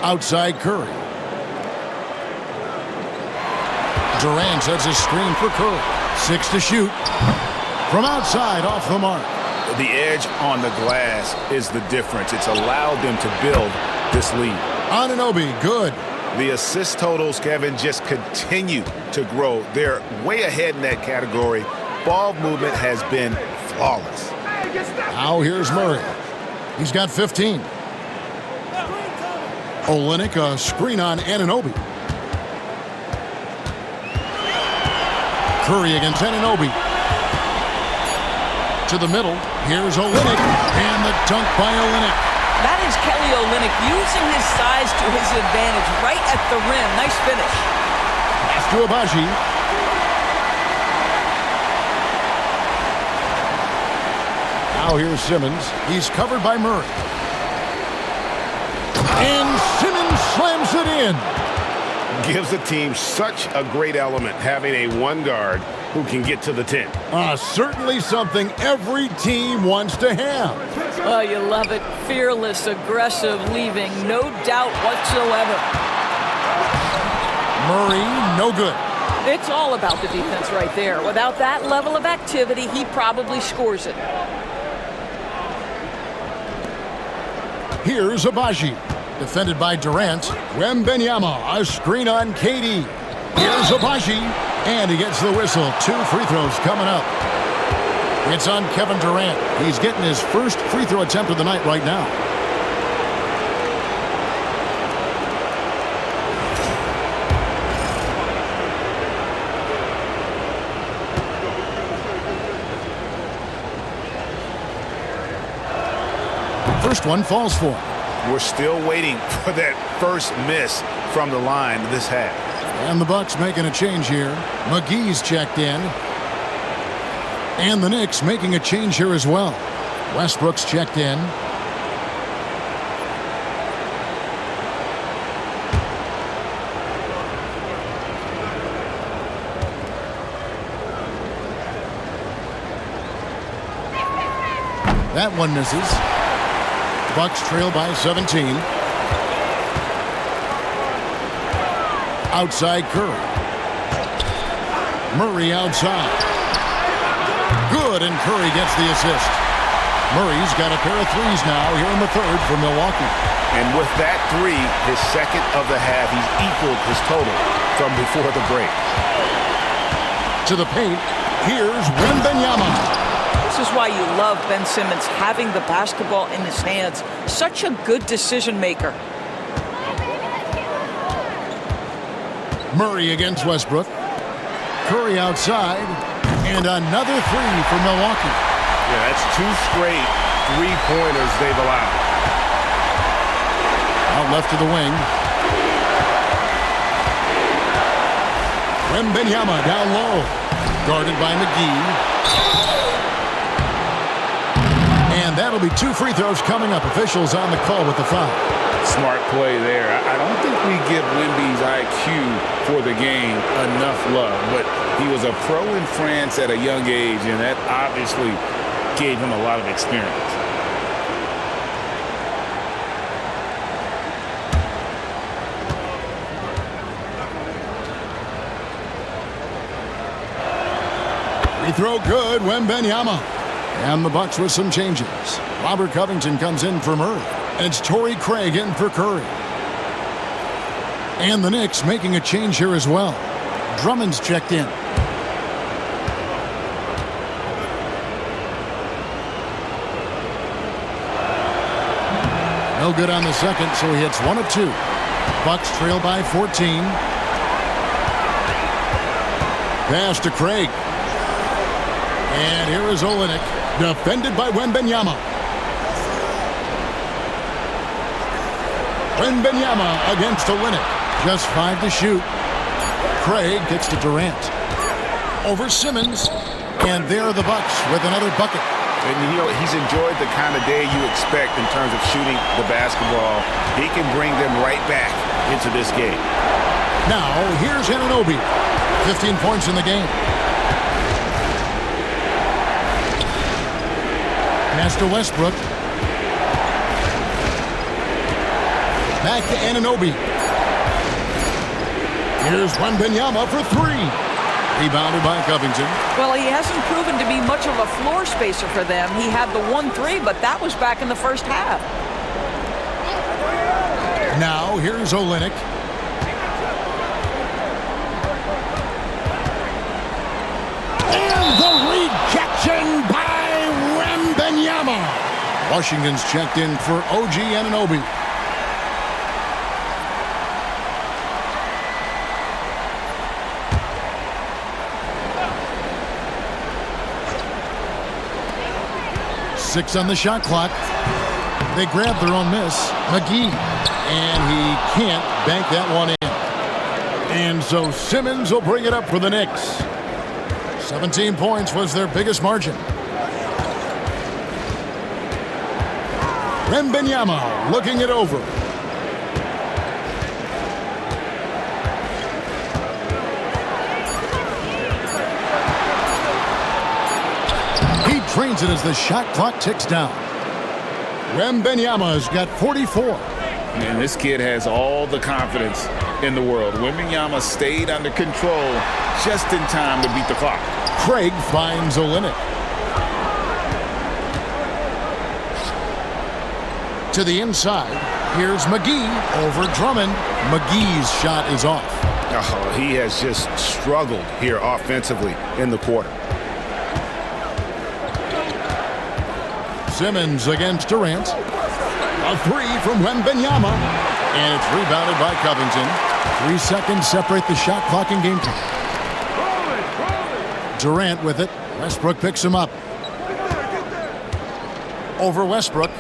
Outside Curry. Durant sets a screen for Curry. 6 to shoot. From outside, off the mark. The edge on the glass is the difference. It's allowed them to build this lead. Anunoby, good. The assist totals, Kevin, just continue to grow. They're way ahead in that category. Ball movement has been flawless. Now here's Murray. He's got 15. Olynyk, a screen on Anunoby. Curry against Anunoby. To the middle. Here's Olynyk. And the dunk by Olynyk. That is Kelly Olynyk using his size to his advantage right at the rim. Nice finish. Pass to Abaji. Now here's Simmons. He's covered by Murray. And Simmons slams it in. Gives the team such a great element having a one guard who can get to the 10. Certainly something every team wants to have. Oh, you love it. Fearless, aggressive, leaving no doubt whatsoever. Murray, no good. It's all about the defense right there. Without that level of activity, he probably scores it. Here's Abaji. Defended by Durant. Wembanyama, a screen on KD. Here's Abaji. And he gets the whistle. 2 free throws coming up. It's on Kevin Durant. He's getting his first free throw attempt of the night right now. First one falls for him. We're still waiting for that first miss from the line this half. And the Bucks making a change here. McGee's checked in. And the Knicks making a change here as well. Westbrook's checked in. That one misses. Bucks trail by 17. Outside Curry. Murray outside. Good, and Curry gets the assist. Murray's got a pair of threes now here in the third for Milwaukee. And with that three, his second of the half, he's equaled his total from before the break. To the paint, here's Wembanyama. This is why you love Ben Simmons having the basketball in his hands. Such a good decision maker. Murray against Westbrook. Curry outside. And another three for Milwaukee. Yeah, that's 2 straight three-pointers they've allowed. Out left to the wing. Wembanyama down low. Guarded by McGee. And that'll be 2 free throws coming up. Officials on the call with the foul. Smart play there. I don't think we give Wemby's IQ for the game enough love, but he was a pro in France at a young age, and that obviously gave him a lot of experience. Free throw good, Wembanyama. And the Bucks with some changes. Robert Covington comes in for Murray. It's Torrey Craig in for Curry. And the Knicks making a change here as well. Drummond's checked in. No good on the second, so he hits 1 of 2. Bucks trail by 14. Pass to Craig. And here is Olynyk, defended by Wembanyama. Wembanyama against Olynyk. Just 5 to shoot. Craig gets to Durant. Over Simmons. And there are the Bucks with another bucket. And, you know, he's enjoyed the kind of day you expect in terms of shooting the basketball. He can bring them right back into this game. Now, here's Anunoby. 15 points in the game. Pass to Westbrook. Back to Anunoby. Here's Wembanyama for 3. Rebounded by Covington. Well, he hasn't proven to be much of a floor spacer for them. He had the 1-3, but that was back in the first half. Now, here's Olynyk. And the rejection by Wembanyama. Washington's checked in for OG Anunoby. Six on the shot clock. They grab their own miss. McGee. And he can't bank that one in. And so Simmons will bring it up for the Knicks. 17 points was their biggest margin. Wembanyama looking it over. He drains it as the shot clock ticks down. Wembanyama's got 44. Man, this kid has all the confidence in the world. Wembanyama stayed under control just in time to beat the clock. Craig finds Olynyk. To the inside. Here's McGee over Drummond. McGee's shot is off. Oh, he has just struggled here offensively in the quarter. Simmons against Durant. A three from Wembanyama. And it's rebounded by Covington. 3 seconds separate the shot clock and game time. Durant with it. Westbrook picks him up. Over Westbrook.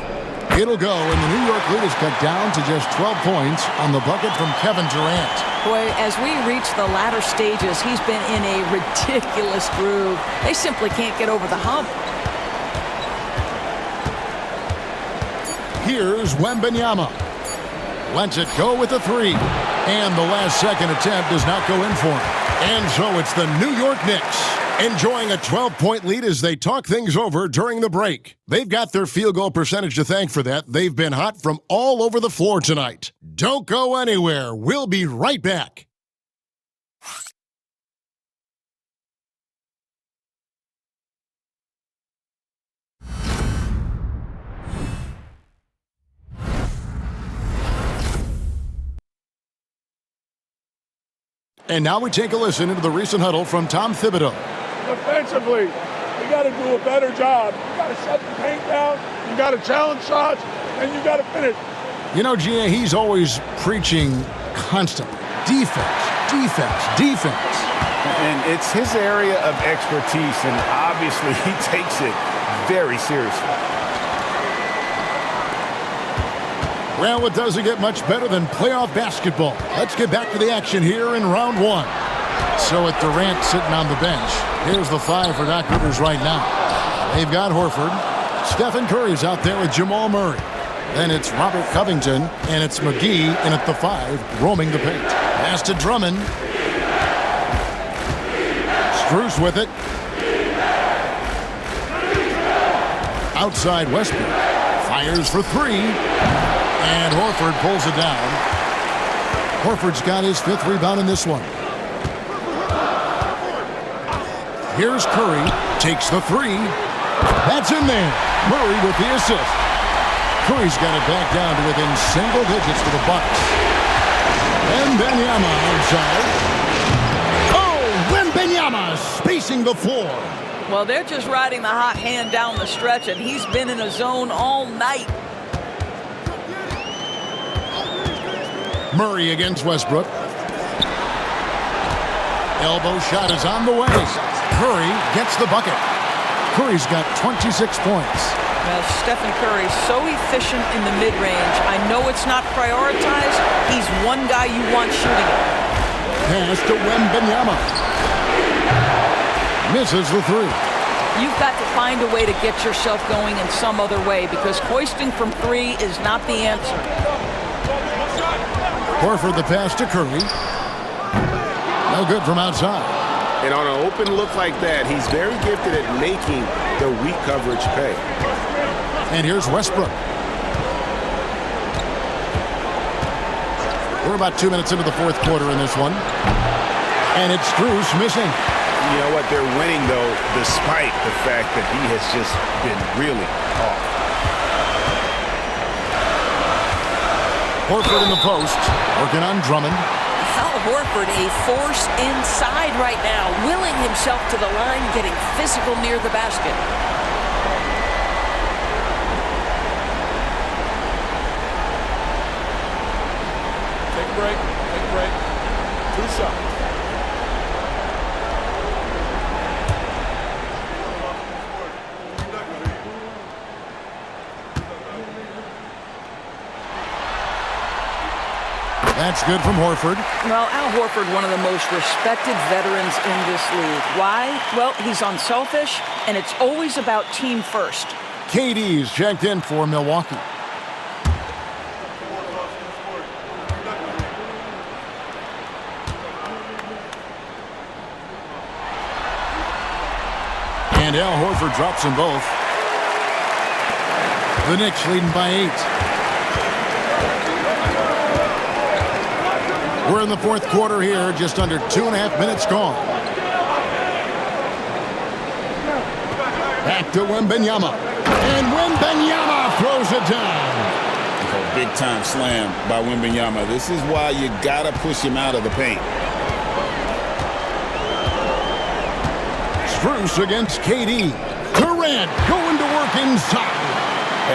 It'll go, and the New York lead is cut down to just 12 points on the bucket from Kevin Durant. Boy, as we reach the latter stages, he's been in a ridiculous groove. They simply can't get over the hump. Here's Wembanyama. Lets it go with a three. And the last second attempt does not go in for him. And so it's the New York Knicks enjoying a 12-point lead as they talk things over during the break. They've got their field goal percentage to thank for that. They've been hot from all over the floor tonight. Don't go anywhere. We'll be right back. And now we take a listen into the recent huddle from Tom Thibodeau. Defensively, we got to do a better job. You got to shut the paint down. You got to challenge shots, and you got to finish. You know, Gia, he's always preaching constantly. Defense, defense, defense. And it's his area of expertise, and obviously he takes it very seriously. Well, it doesn't get much better than playoff basketball. Let's get back to the action here in round one. So with Durant sitting on the bench, here's the five for Doc Rivers right now. They've got Horford. Stephen Curry's out there with Jamal Murray. Then it's Robert Covington, and it's McGee in at the five, roaming the paint. Pass to Drummond. Strus with it. Outside Westbrook. Fires for three. And Horford pulls it down. Horford's got his fifth rebound in this one. Here's Curry. Takes the three. That's in there. Murray with the assist. Curry's got it back down to within single digits to the Bucks. Wembanyama outside. Oh, Wembanyama spacing the floor. Well, they're just riding the hot hand down the stretch, and he's been in a zone all night. Murray against Westbrook. Elbow shot is on the way. Curry gets the bucket. Curry's got 26 points. Well, Stephen Curry, so efficient in the mid-range. I know it's not prioritized. He's one guy you want shooting it. Pass to Wembanyama. Misses the three. You've got to find a way to get yourself going in some other way, because hoisting from three is not the answer. Horford the pass to Curry. No good from outside. And on an open look like that, he's very gifted at making the weak coverage pay. And here's Westbrook. We're about 2 minutes into the fourth quarter in this one. And it's Strus missing. You know what? They're winning, though, despite the fact that he has just been really off. Horford in the post, working on Drummond. Al Horford, a force inside right now, willing himself to the line, getting physical near the basket. Take a break. Take a break. 2 shots. That's good from Horford. Well, Al Horford, one of the most respected veterans in this league. Why? Well, he's unselfish, and it's always about team first. KD's checked in for Milwaukee. And Al Horford drops them both. The Knicks leading by 8. We're in the fourth quarter here, just under 2.5 minutes gone. Back to Wembanyama. And Wembanyama throws it down. A big-time slam by Wembanyama. This is why you got to push him out of the paint. Strus against KD. Durant going to work inside.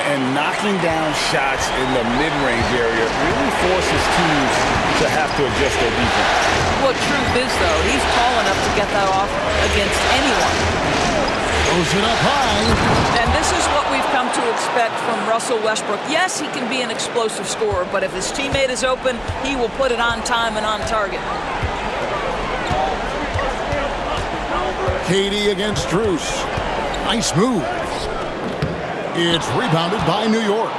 And knocking down shots in the mid-range area really forces teams to have to adjust their defense. Well, truth is, though, he's tall enough to get that off against anyone. Throws it up high. And this is what we've come to expect from Russell Westbrook. Yes, he can be an explosive scorer, but if his teammate is open, he will put it on time and on target. KD against Strus. Nice move. It's rebounded by New York.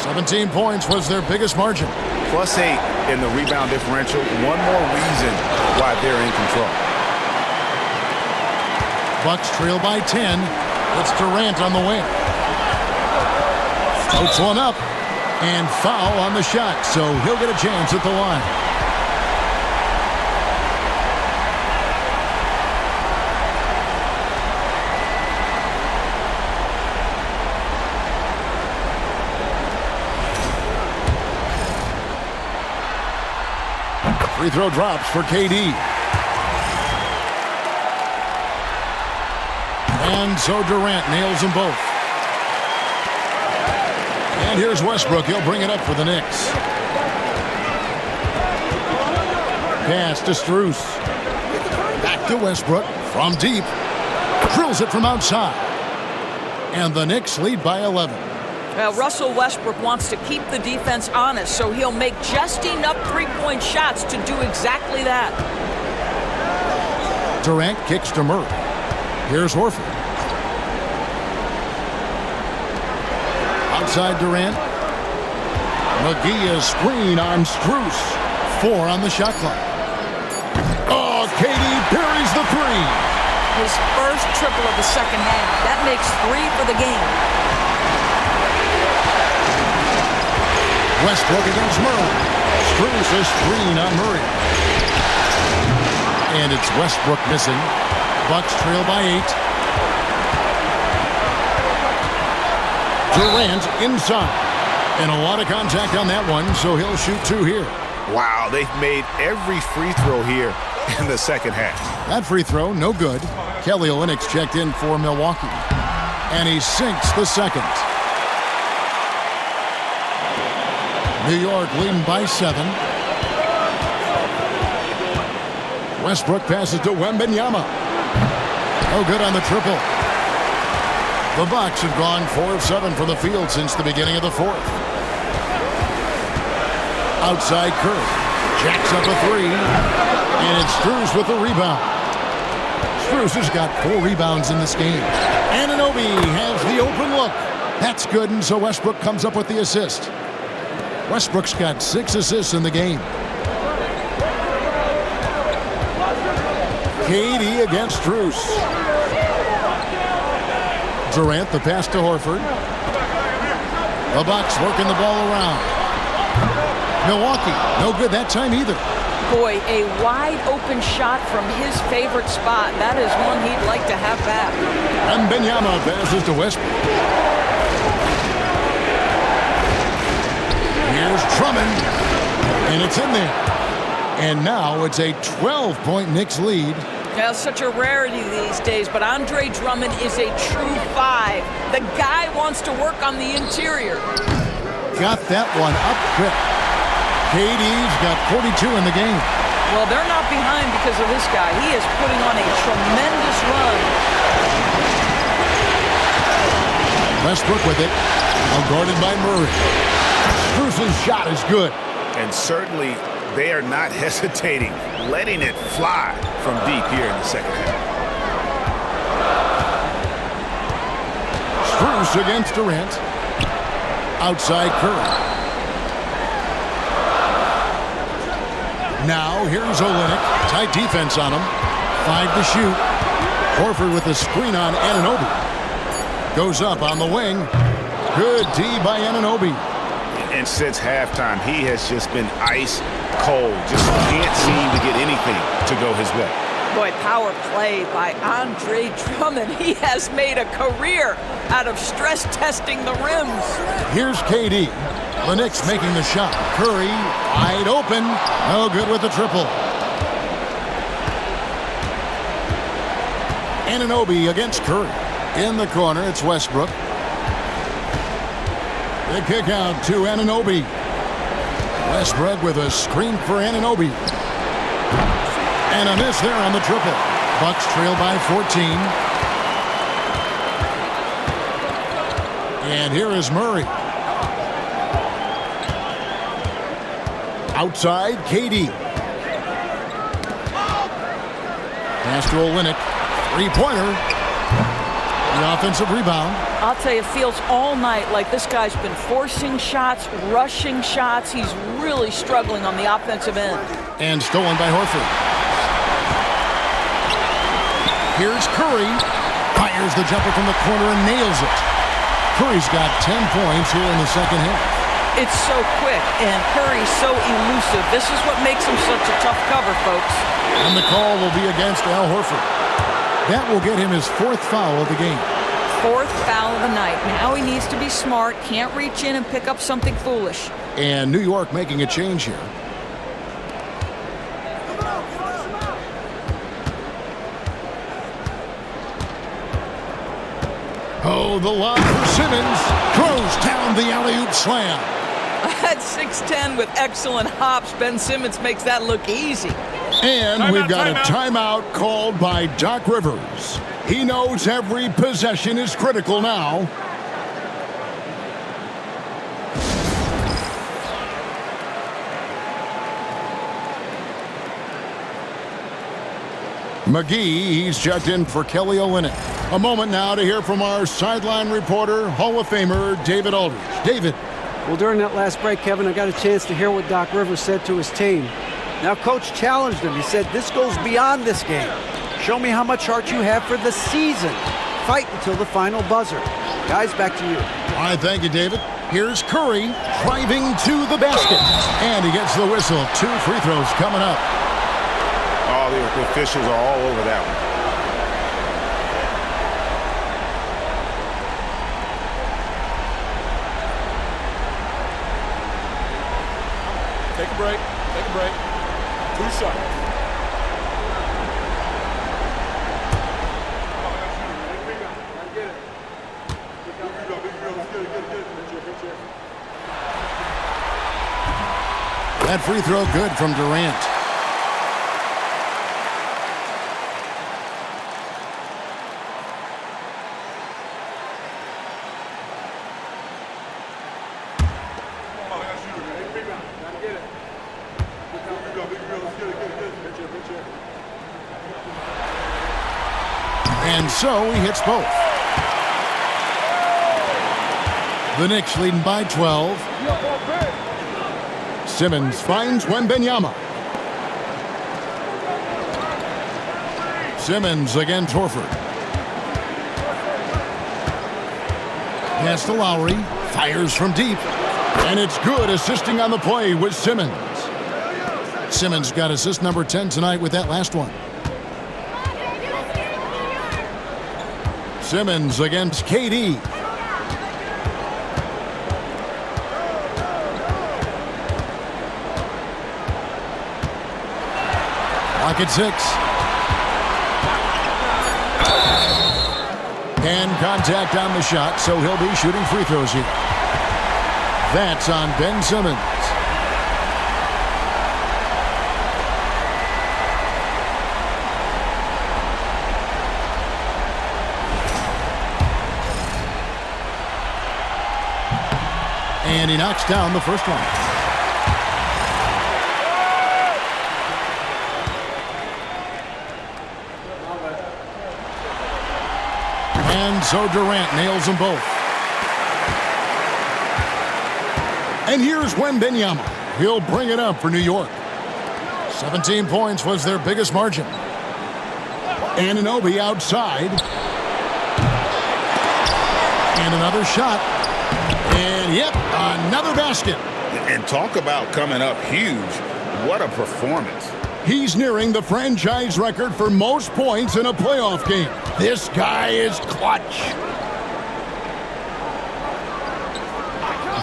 17 points was their biggest margin. +8 in the rebound differential. One more reason why they're in control. Bucks trail by 10. It's Durant on the wing. Floats one up. And foul on the shot, so he'll get a chance at the line. Free throw drops for KD. And so Durant nails them both. And here's Westbrook. He'll bring it up for the Knicks. Pass to Strus. Back to Westbrook from deep. Drills it from outside. And the Knicks lead by 11. Russell Westbrook wants to keep the defense honest, so he'll make just enough three-point shots to do exactly that. Durant kicks to Murray. Here's Horford. Outside Durant. McGee a screen on Strus. 4 on the shot clock. Oh, KD buries the 3. His first triple of the second half. That makes 3 for the game. Westbrook against Murray. Strus a screen on Murray. And it's Westbrook missing. Bucks trail by 8. Durant inside. And a lot of contact on that one, so he'll shoot 2 here. Wow, they've made every free throw here in the second half. That free throw, no good. Kelly Olynyk checked in for Milwaukee. And he sinks the second. New York leading by 7. Westbrook passes to Wembanyama. No good on the triple. The Bucks have gone 4 of 7 from the field since the beginning of the fourth. Outside Curry. Jacks up a 3. And it's Strus with the rebound. Strus has got 4 rebounds in this game. Anunoby has the open look. That's good, and so Westbrook comes up with the assist. Westbrook's got 6 assists in the game. KD against Strus. Durant, the pass to Horford. The Bucks working the ball around. Milwaukee, no good that time either. Boy, a wide open shot from his favorite spot. That is one he'd like to have back. And Wembanyama passes to Westbrook. Here's Drummond, and it's in there. And now it's a 12-point Knicks lead. Yeah, such a rarity these days, but Andre Drummond is a true 5. The guy wants to work on the interior. Got that one up quick. KD's got 42 in the game. Well, they're not behind because of this guy. He is putting on a tremendous run. Westbrook with it. Now guarded by Murray. Strus's shot is good. And certainly they are not hesitating, letting it fly from deep here in the second half. Strus against Durant. Outside Curry. Now here's Olynyk. Tight defense on him. 5 to shoot. Horford with the screen on Anunoby. Goes up on the wing. Good D by Anunoby. And since halftime, he has just been ice cold. Just can't seem to get anything to go his way. Boy, power play by Andre Drummond. He has made a career out of stress testing the rims. Here's KD. The Knicks making the shot. Curry wide open. No good with the triple. Anunoby against Curry. In the corner, it's Westbrook. The kick out to Anunoby. Westbrook with a screen for Anunoby. And a miss there on the triple. Bucks trail by 14. And here is Murray. Outside, KD. Pass to Olynyk. Three-pointer. The offensive rebound. I'll tell you, it feels all night like this guy's been forcing shots, rushing shots. He's really struggling on the offensive end. And stolen by Horford. Here's Curry. Fires the jumper from the corner and nails it. Curry's got 10 points here in the second half. It's so quick, and Curry's so elusive. This is what makes him such a tough cover, folks. And the call will be against Al Horford. That will get him his fourth foul of the game. Fourth foul of the night. Now he needs to be smart, can't reach in and pick up something foolish. And New York making a change here. Oh, the lob for Simmons. Throws down the alley-oop slam. At 6'10" with excellent hops, Ben Simmons makes that look easy. And we've got a timeout called by Doc Rivers. He knows every possession is critical now. McGee, he's checked in for Kelly Olynyk. A moment now to hear from our sideline reporter, Hall of Famer David Aldridge. David. Well, during that last break, Kevin, I got a chance to hear what Doc Rivers said to his team. Now, Coach challenged him. He said, this goes beyond this game. Show me how much heart you have for the season. Fight until the final buzzer. Guys, back to you. All right, thank you, David. Here's Curry driving to the basket. And he gets the whistle. 2 free throws coming up. Oh, the officials are all over that one. Take a break. Take a break. 2 shots. That free throw good from Durant. And so he hits both. The Knicks leading by 12. Simmons finds Wembanyama. Simmons against Horford. Pass to Lowry. Fires from deep. And it's good, assisting on the play with Simmons. Simmons got assist number 10 tonight with that last one. Simmons against KD. Lock at 6. And contact on the shot, so he'll be shooting free throws here. That's on Ben Simmons. And he knocks down the first one. And so Durant nails them both. And here's Wembanyama. He'll bring it up for New York. 17 points was their biggest margin. Anunoby outside. And another shot. And yep, another basket. And talk about coming up huge. What a performance. He's nearing the franchise record for most points in a playoff game. This guy is clutch.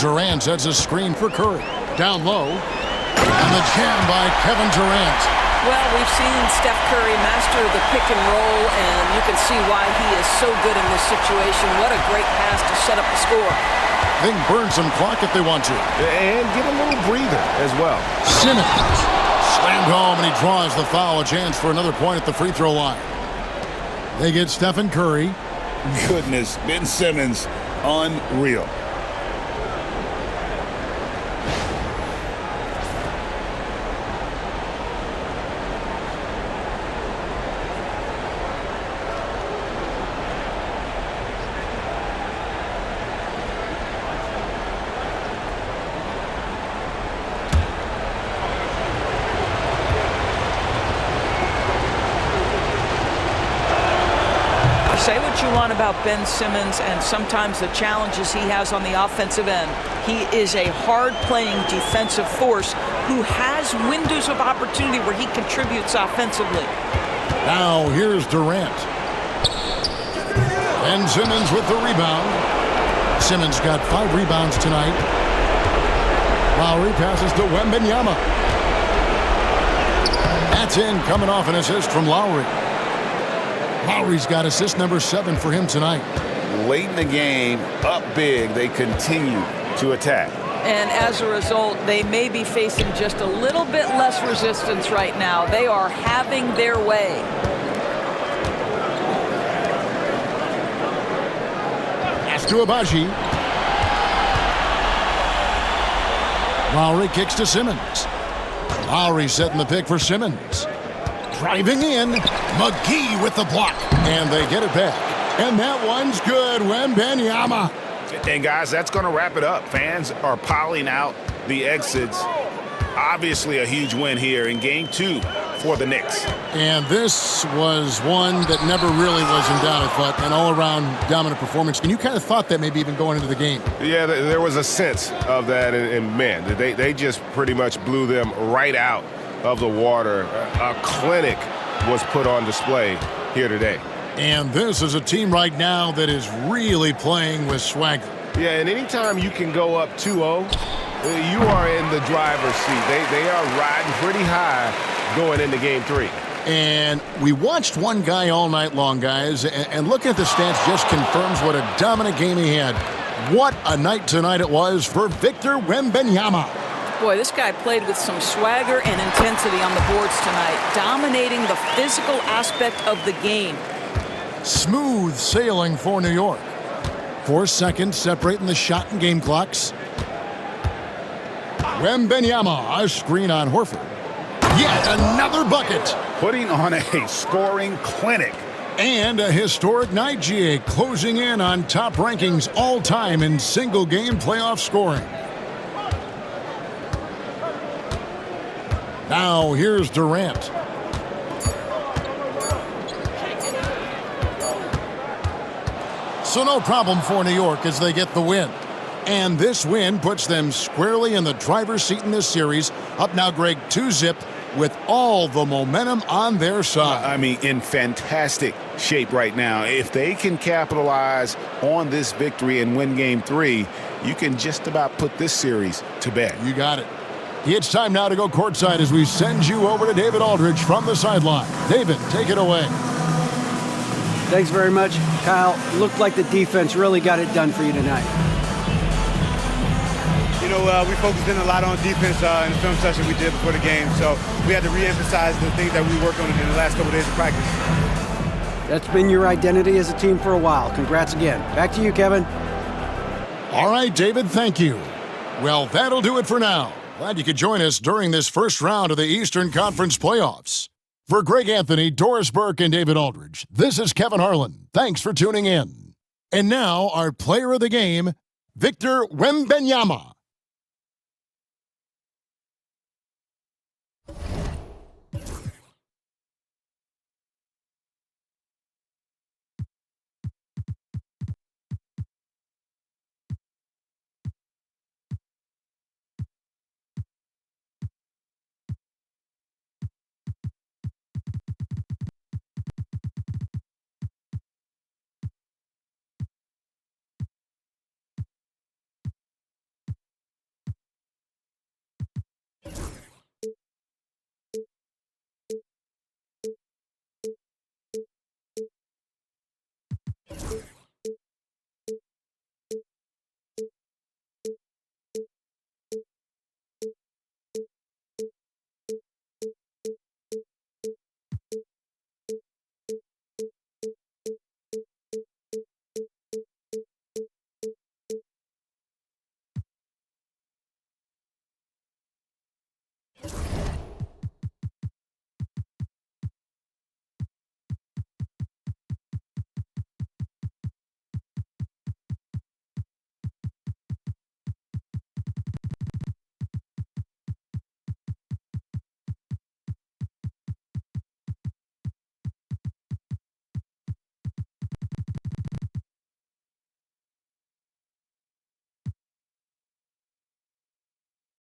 Durant sets a screen for Curry. Down low. And the jam by Kevin Durant. Well, we've seen Steph Curry master the pick and roll, and you can see why he is so good in this situation. What a great pass to set up the score. They can burn some clock if they want to. And get a little breather as well. Simmons slammed home, and he draws the foul. A chance for another point at the free throw line. They get Stephen Curry. Goodness, Ben Simmons, unreal. Say what you want about Ben Simmons and sometimes the challenges he has on the offensive end. He is a hard-playing defensive force who has windows of opportunity where he contributes offensively. Now here's Durant. Ben Simmons with the rebound. Simmons got 5 rebounds tonight. Lowry passes to Wembanyama. That's in, coming off an assist from Lowry. Lowry's got assist number 7 for him tonight. Late in the game, up big, they continue to attack. And as a result, they may be facing just a little bit less resistance right now. They are having their way. Pass to Abaji. Lowry kicks to Simmons. Lowry setting the pick for Simmons. Driving in, McGee with the block. And they get it back. And that one's good, Wembanyama. And guys, that's going to wrap it up. Fans are piling out the exits. Obviously a huge win here in Game 2 for the Knicks. And this was one that never really was in doubt, I thought, an all-around dominant performance. And you kind of thought that maybe even going into the game. Yeah, there was a sense of that, and man, they just pretty much blew them right out of the water. A clinic was put on display here today. And this is a team right now that is really playing with swagger. Yeah, and anytime you can go up 2-0, you are in the driver's seat. They are riding pretty high going into Game 3. And we watched one guy all night long, guys, and looking at the stats just confirms what a dominant game he had. What a night tonight it was for Victor Wembanyama. Boy, this guy played with some swagger and intensity on the boards tonight, dominating the physical aspect of the game. Smooth sailing for New York. 4 seconds separating the shot and game clocks. Wembanyama, a screen on Horford. Yet another bucket. Putting on a scoring clinic. And a historic night, GA, closing in on top rankings all time in single game playoff scoring. Now here's Durant. So no problem for New York as they get the win. And this win puts them squarely in the driver's seat in this series. Up now, Greg, 2-zip with all the momentum on their side. I mean, in fantastic shape right now. If they can capitalize on this victory and win Game 3, you can just about put this series to bed. You got it. It's time now to go courtside as we send you over to David Aldridge from the sideline. David, take it away. Thanks very much, Kyle. Looked like the defense really got it done for you tonight. You know, we focused in a lot on defense in the film session we did before the game, so we had to re-emphasize the things that we worked on in the last couple days of practice. That's been your identity as a team for a while. Congrats again. Back to you, Kevin. All right, David, thank you. Well, that'll do it for now. Glad you could join us during this first round of the Eastern Conference playoffs. For Greg Anthony, Doris Burke, and David Aldridge, this is Kevin Harlan. Thanks for tuning in. And now, our player of the game, Victor Wembanyama.